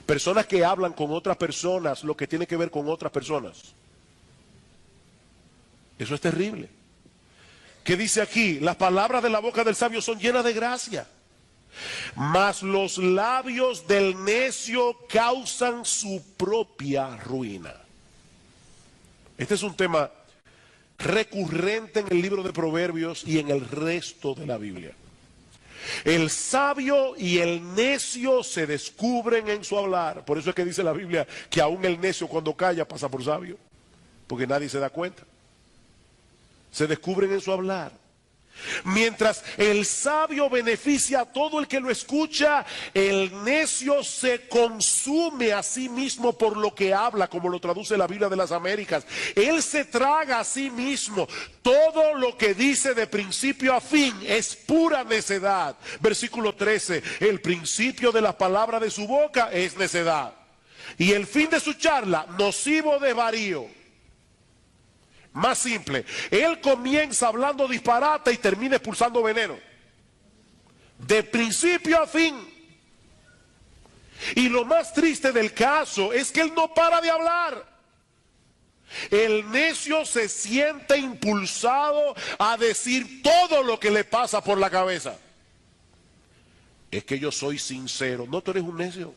Personas que hablan con otras personas, lo que tiene que ver con otras personas. Eso es terrible. ¿Qué dice aquí? Las palabras de la boca del sabio son llenas de gracia, mas los labios del necio causan su propia ruina. Este es un tema recurrente en el libro de Proverbios y en el resto de la Biblia. El sabio y el necio se descubren en su hablar. Por eso es que dice la Biblia que aún el necio cuando calla pasa por sabio, porque nadie se da cuenta. Se descubren en su hablar. Mientras el sabio beneficia a todo el que lo escucha, el necio se consume a sí mismo por lo que habla, como lo traduce la Biblia de las Américas. Él se traga a sí mismo. Todo lo que dice de principio a fin es pura necedad. Versículo 13, el principio de la palabra de su boca es necedad, y el fin de su charla nocivo desvarío. Más simple, él comienza hablando disparate y termina expulsando veneno. De principio a fin. Y lo más triste del caso es que él no para de hablar. El necio se siente impulsado a decir todo lo que le pasa por la cabeza. Es que yo soy sincero. No, tú eres un necio.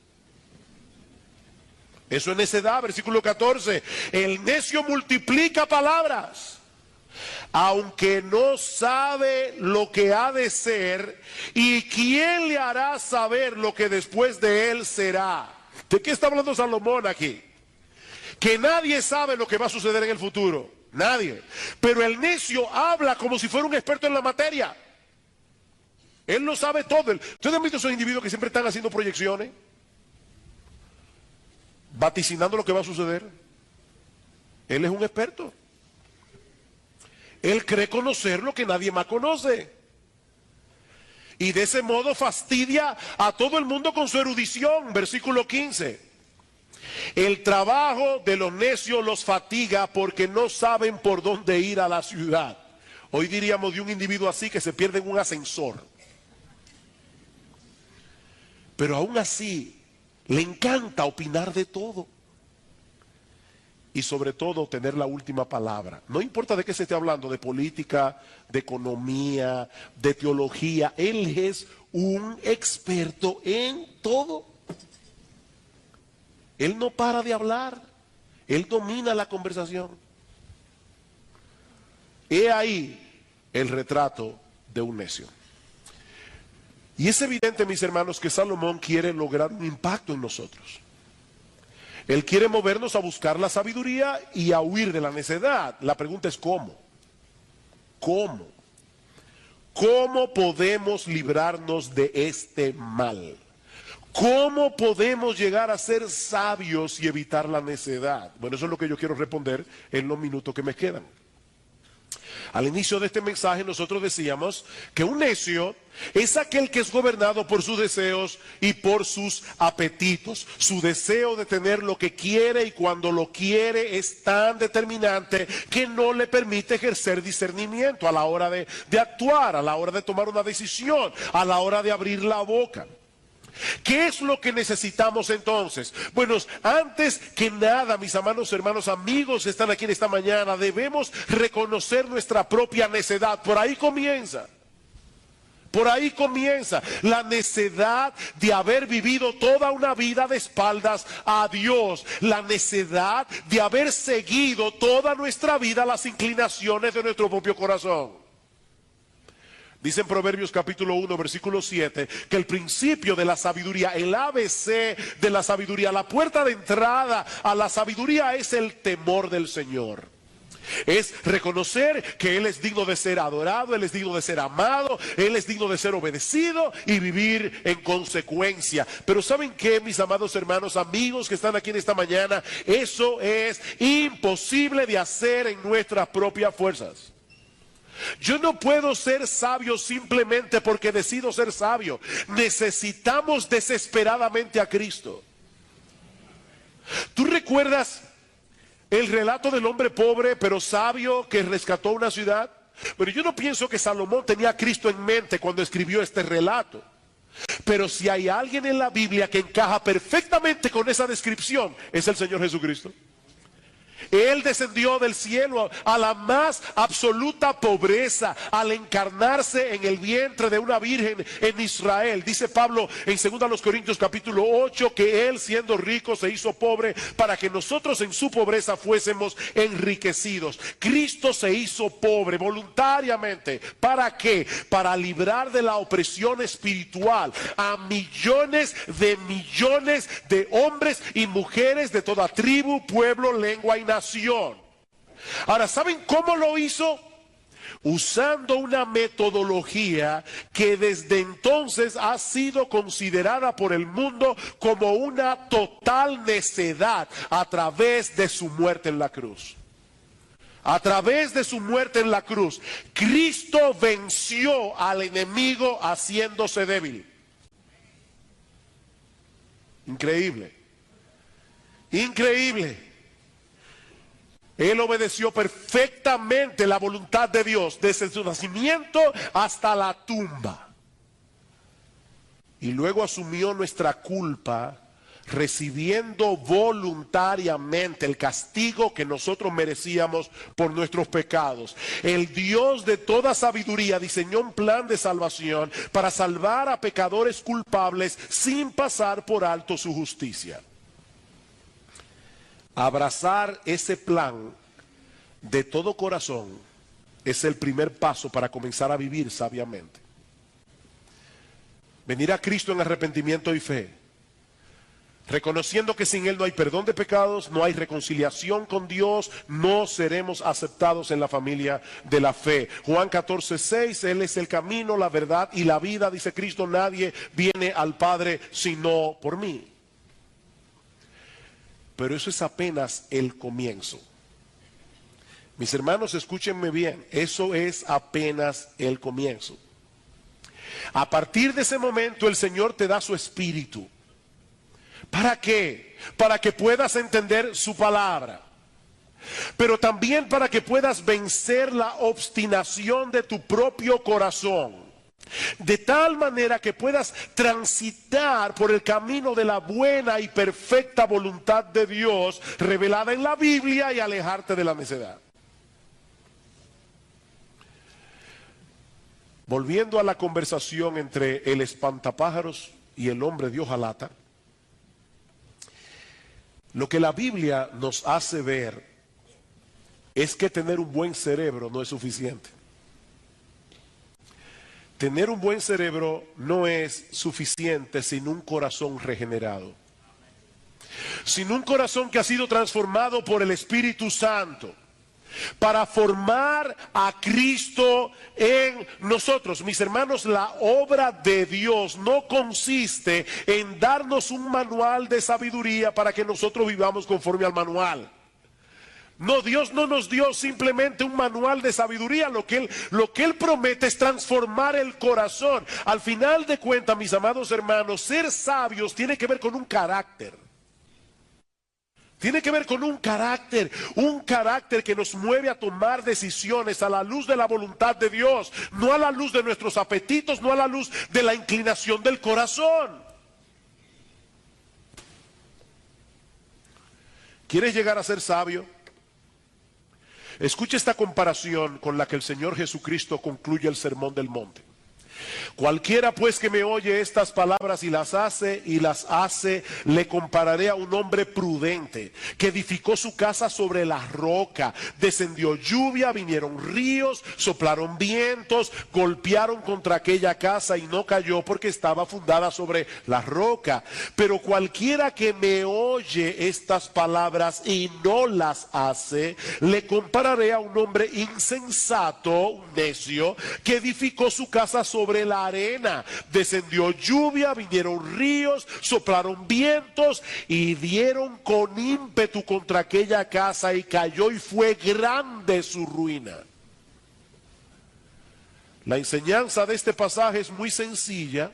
Eso es necedad, versículo 14. El necio multiplica palabras, aunque no sabe lo que ha de ser, y quién le hará saber lo que después de él será. ¿De qué está hablando Salomón aquí? Que nadie sabe lo que va a suceder en el futuro. Nadie. Pero el necio habla como si fuera un experto en la materia. Él lo sabe todo. ¿Ustedes han visto esos individuos que siempre están haciendo proyecciones? Vaticinando lo que va a suceder. Él es un experto. Él cree conocer lo que nadie más conoce. Y de ese modo fastidia a todo el mundo con su erudición. Versículo 15. El trabajo de los necios los fatiga porque no saben por dónde ir a la ciudad. Hoy diríamos de un individuo así que se pierde en un ascensor. Pero aún así le encanta opinar de todo. Y sobre todo tener la última palabra. No importa de qué se esté hablando, de política, de economía, de teología. Él es un experto en todo. Él no para de hablar. Él domina la conversación. He ahí el retrato de un necio. Y es evidente, mis hermanos, que Salomón quiere lograr un impacto en nosotros. Él quiere movernos a buscar la sabiduría y a huir de la necedad. La pregunta es ¿cómo? ¿Cómo? ¿Cómo podemos librarnos de este mal? ¿Cómo podemos llegar a ser sabios y evitar la necedad? Bueno, eso es lo que yo quiero responder en los minutos que me quedan. Al inicio de este mensaje nosotros decíamos que un necio es aquel que es gobernado por sus deseos y por sus apetitos. Su deseo de tener lo que quiere y cuando lo quiere es tan determinante que no le permite ejercer discernimiento a la hora de actuar, a la hora de tomar una decisión, a la hora de abrir la boca. ¿Qué es lo que necesitamos entonces? Bueno, antes que nada, mis amados hermanos, amigos que están aquí en esta mañana, debemos reconocer nuestra propia necedad. Por ahí comienza. Por ahí comienza la necedad de haber vivido toda una vida de espaldas a Dios. La necedad de haber seguido toda nuestra vida las inclinaciones de nuestro propio corazón. Dice en Proverbios capítulo 1, versículo 7, que el principio de la sabiduría, el ABC de la sabiduría, la puerta de entrada a la sabiduría es el temor del Señor. Es reconocer que Él es digno de ser adorado, Él es digno de ser amado, Él es digno de ser obedecido y vivir en consecuencia. Pero ¿saben qué, mis amados hermanos, amigos que están aquí en esta mañana? Eso es imposible de hacer en nuestras propias fuerzas. Yo no puedo ser sabio simplemente porque decido ser sabio. Necesitamos desesperadamente a Cristo. ¿Tú recuerdas el relato del hombre pobre pero sabio que rescató una ciudad? Pero yo no pienso que Salomón tenía a Cristo en mente cuando escribió este relato. Pero si hay alguien en la Biblia que encaja perfectamente con esa descripción, es el Señor Jesucristo. Él descendió del cielo a la más absoluta pobreza al encarnarse en el vientre de una virgen en Israel. Dice Pablo en 2 Corintios capítulo 8 que Él, siendo rico, se hizo pobre para que nosotros en su pobreza fuésemos enriquecidos. Cristo se hizo pobre voluntariamente. ¿Para qué? Para librar de la opresión espiritual a millones de hombres y mujeres de toda tribu, pueblo, lengua y nación. Ahora, ¿saben cómo lo hizo? Usando una metodología que desde entonces ha sido considerada por el mundo como una total necedad a través de su muerte en la cruz. A través de su muerte en la cruz, Cristo venció al enemigo haciéndose débil. Increíble. Increíble. Él obedeció perfectamente la voluntad de Dios desde su nacimiento hasta la tumba. Y luego asumió nuestra culpa, recibiendo voluntariamente el castigo que nosotros merecíamos por nuestros pecados. El Dios de toda sabiduría diseñó un plan de salvación para salvar a pecadores culpables sin pasar por alto su justicia. Abrazar ese plan de todo corazón es el primer paso para comenzar a vivir sabiamente. Venir a Cristo en arrepentimiento y fe, reconociendo que sin Él no hay perdón de pecados, no hay reconciliación con Dios, no seremos aceptados en la familia de la fe. Juan 14:6, Él es el camino, la verdad y la vida, dice Cristo, nadie viene al Padre sino por mí. Pero eso es apenas el comienzo. Mis hermanos, escúchenme bien, eso es apenas el comienzo. A partir de ese momento el Señor te da su espíritu. ¿Para qué? Para que puedas entender su palabra. Pero también para que puedas vencer la obstinación de tu propio corazón. De tal manera que puedas transitar por el camino de la buena y perfecta voluntad de Dios revelada en la Biblia y alejarte de la necedad. Volviendo a la conversación entre el espantapájaros y el hombre de hojalata, lo que la Biblia nos hace ver es que tener un buen cerebro no es suficiente. Tener un buen cerebro no es suficiente sin un corazón regenerado. Sin un corazón que ha sido transformado por el Espíritu Santo para formar a Cristo en nosotros. Mis hermanos, la obra de Dios no consiste en darnos un manual de sabiduría para que nosotros vivamos conforme al manual. No, Dios no nos dio simplemente un manual de sabiduría. Lo que Él promete es transformar el corazón. Al final de cuentas, mis amados hermanos, ser sabios tiene que ver con un carácter. Tiene que ver con un carácter que nos mueve a tomar decisiones a la luz de la voluntad de Dios, no a la luz de nuestros apetitos, no a la luz de la inclinación del corazón. ¿Quieres llegar a ser sabio? Escucha esta comparación con la que el Señor Jesucristo concluye el Sermón del Monte. Cualquiera pues que me oye estas palabras y las hace, le compararé a un hombre prudente que edificó su casa sobre la roca. Descendió lluvia, vinieron ríos, soplaron vientos, golpearon contra aquella casa y no cayó porque estaba fundada sobre la roca. Pero cualquiera que me oye estas palabras y no las hace, le compararé a un hombre insensato, un necio, que edificó su casa sobre la arena. Descendió lluvia, vinieron ríos, soplaron vientos y dieron con ímpetu contra aquella casa y cayó y fue grande su ruina. La enseñanza de este pasaje es muy sencilla.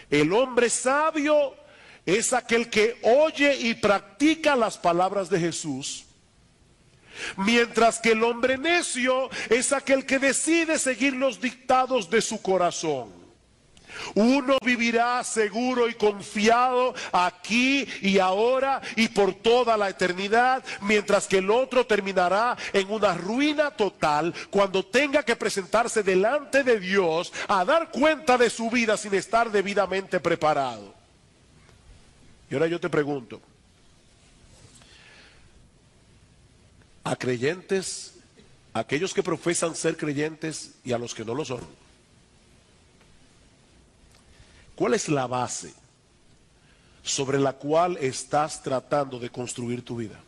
El hombre sabio es aquel que oye y practica las palabras de Jesús, mientras que el hombre necio es aquel que decide seguir los dictados de su corazón. Uno vivirá seguro y confiado aquí y ahora y por toda la eternidad, mientras que el otro terminará en una ruina total cuando tenga que presentarse delante de Dios a dar cuenta de su vida sin estar debidamente preparado. Y ahora yo te pregunto, a creyentes, a aquellos que profesan ser creyentes y a los que no lo son, ¿cuál es la base sobre la cual estás tratando de construir tu vida?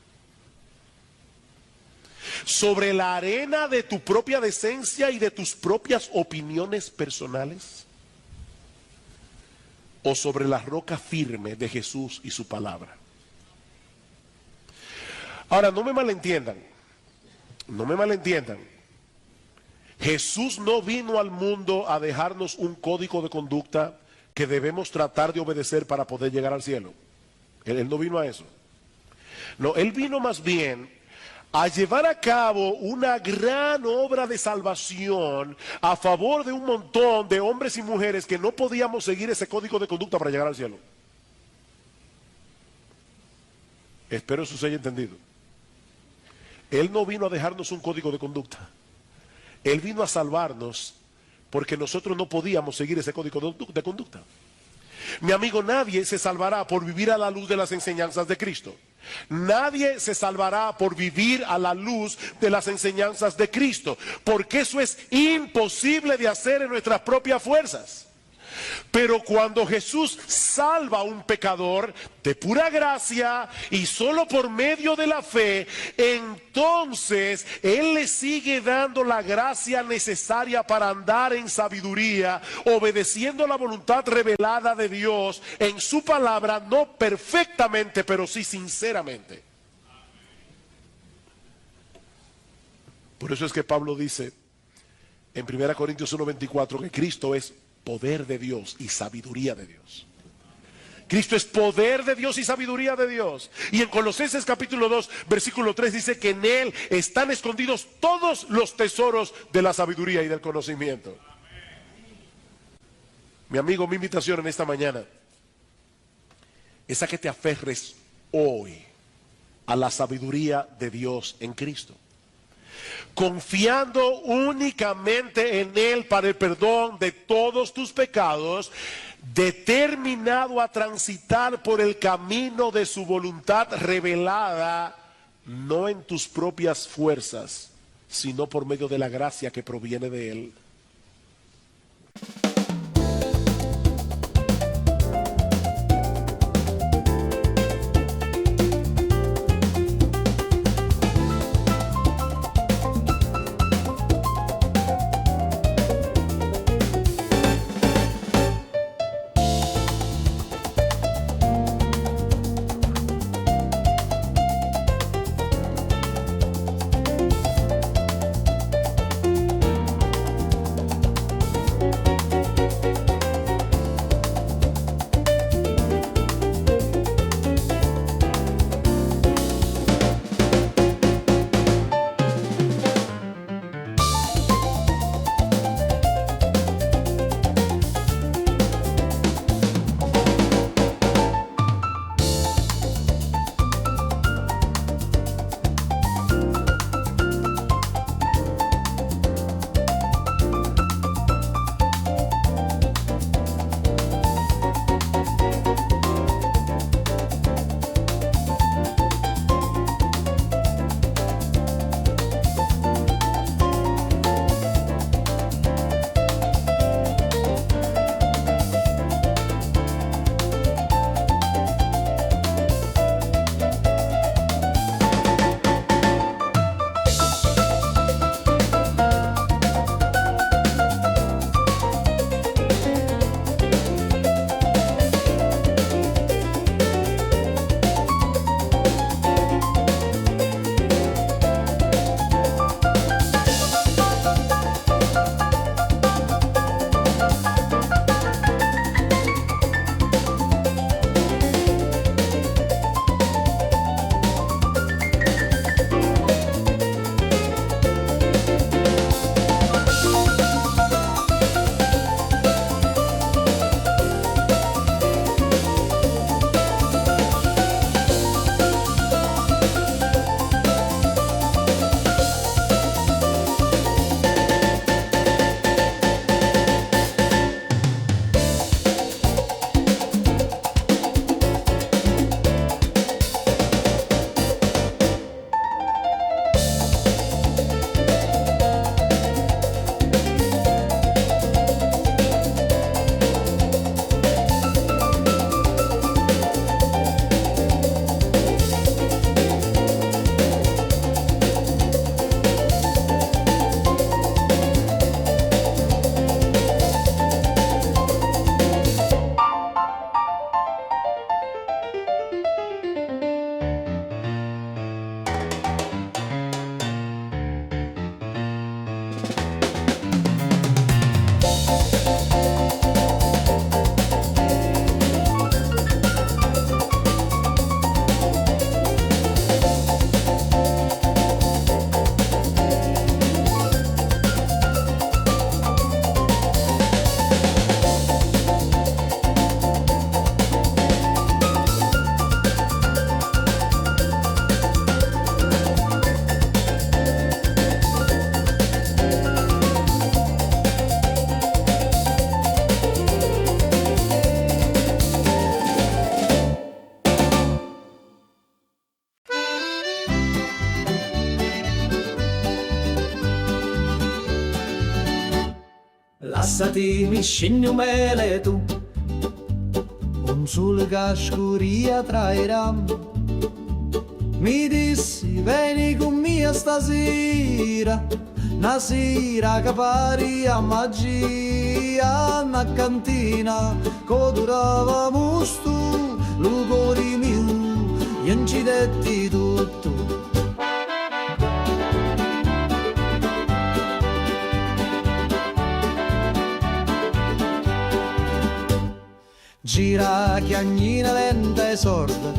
¿Sobre la arena de tu propia decencia y de tus propias opiniones personales? ¿O sobre la roca firme de Jesús y su palabra? Ahora, no me malentiendan. Jesús no vino al mundo a dejarnos un código de conducta que debemos tratar de obedecer para poder llegar al cielo. Él no vino a eso. No, Él vino más bien a llevar a cabo una gran obra de salvación a favor de un montón de hombres y mujeres que no podíamos seguir ese código de conducta para llegar al cielo. Espero eso se haya entendido. Él no vino a dejarnos un código de conducta. Él vino a salvarnos porque nosotros no podíamos seguir ese código de conducta. Mi amigo, nadie se salvará por vivir a la luz de las enseñanzas de Cristo. Nadie se salvará por vivir a la luz de las enseñanzas de Cristo, porque eso es imposible de hacer en nuestras propias fuerzas. Pero cuando Jesús salva a un pecador de pura gracia y solo por medio de la fe, entonces Él le sigue dando la gracia necesaria para andar en sabiduría, obedeciendo la voluntad revelada de Dios en su palabra, no perfectamente, pero sí sinceramente. Por eso es que Pablo dice en 1 Corintios 1:24 que Cristo es poder de Dios y sabiduría de Dios. Cristo es poder de Dios y sabiduría de Dios. Y en Colosenses capítulo 2 versículo 3 dice que en Él están escondidos todos los tesoros de la sabiduría y del conocimiento. Mi amigo, mi invitación en esta mañana es a que te aferres hoy a la sabiduría de Dios en Cristo, confiando únicamente en Él para el perdón de todos tus pecados, determinado a transitar por el camino de su voluntad revelada, no en tus propias fuerzas, sino por medio de la gracia que proviene de Él. Lassati mi scegli mele tu, un sole che scuria tra i rami. Mi dissi vieni con me stasera, una sera che pari a magia, una cantina che durava musto, lo cuore mio, gli incidetti tutto. Gira chiagnina lenta e sorda,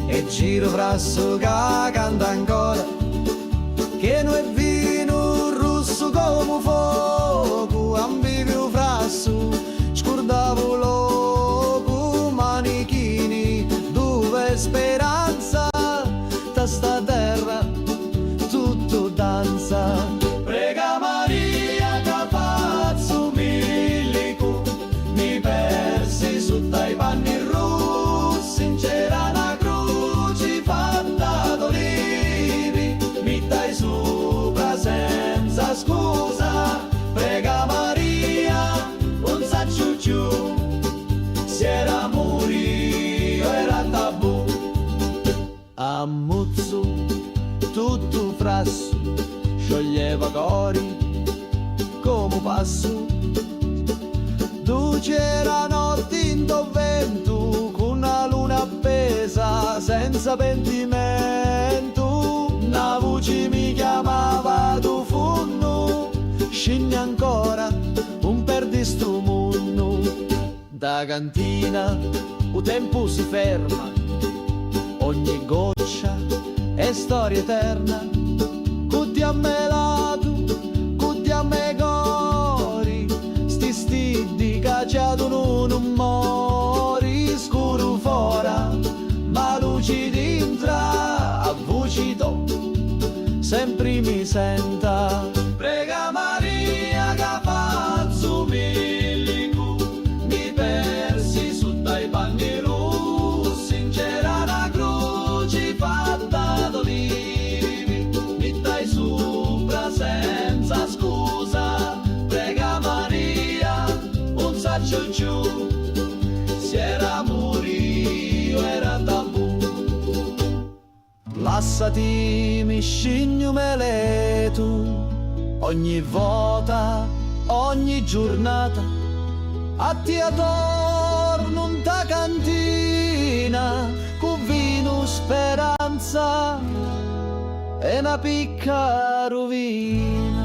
e giro frasso che canta ancora, che non è vino rosso come fuoco, ambivio frasso, scordavo loco, manichini, dove speranza, da sta terra tutto danza. Prega Maria che faccio milico, mi persi su dai panni rossi, c'era una croce fatta d'olivi, mi dai sopra senza scusa. Prega Maria, non sa ciucciù, se era morio era tabù. Ammuzzo tutto frasso, scioglieva cori come passo. Tu c'era notte in vento, con una luna appesa senza pentimento. Una voce mi chiamava tu funno, scendi ancora un perdi sto mondo. Da cantina il tempo si ferma, ogni goccia è storia eterna. Cutti a me lato, cutti a me cori, sti stiddi cacciato non mori. Scuro fora, ma luci dintra, a voci do, sempre mi senta. Prega Maria che faccio milico, mi persi su dai panni rossi, c'era una croce fatta d'olivi, mi dai sopra senza scusa. Prega Maria, un saccio giù, se era morio era tabù. Lassati mi scegli mele tu, ogni volta, ogni giornata, a ti attorno in ta cantina, con vino speranza e una picca rovina.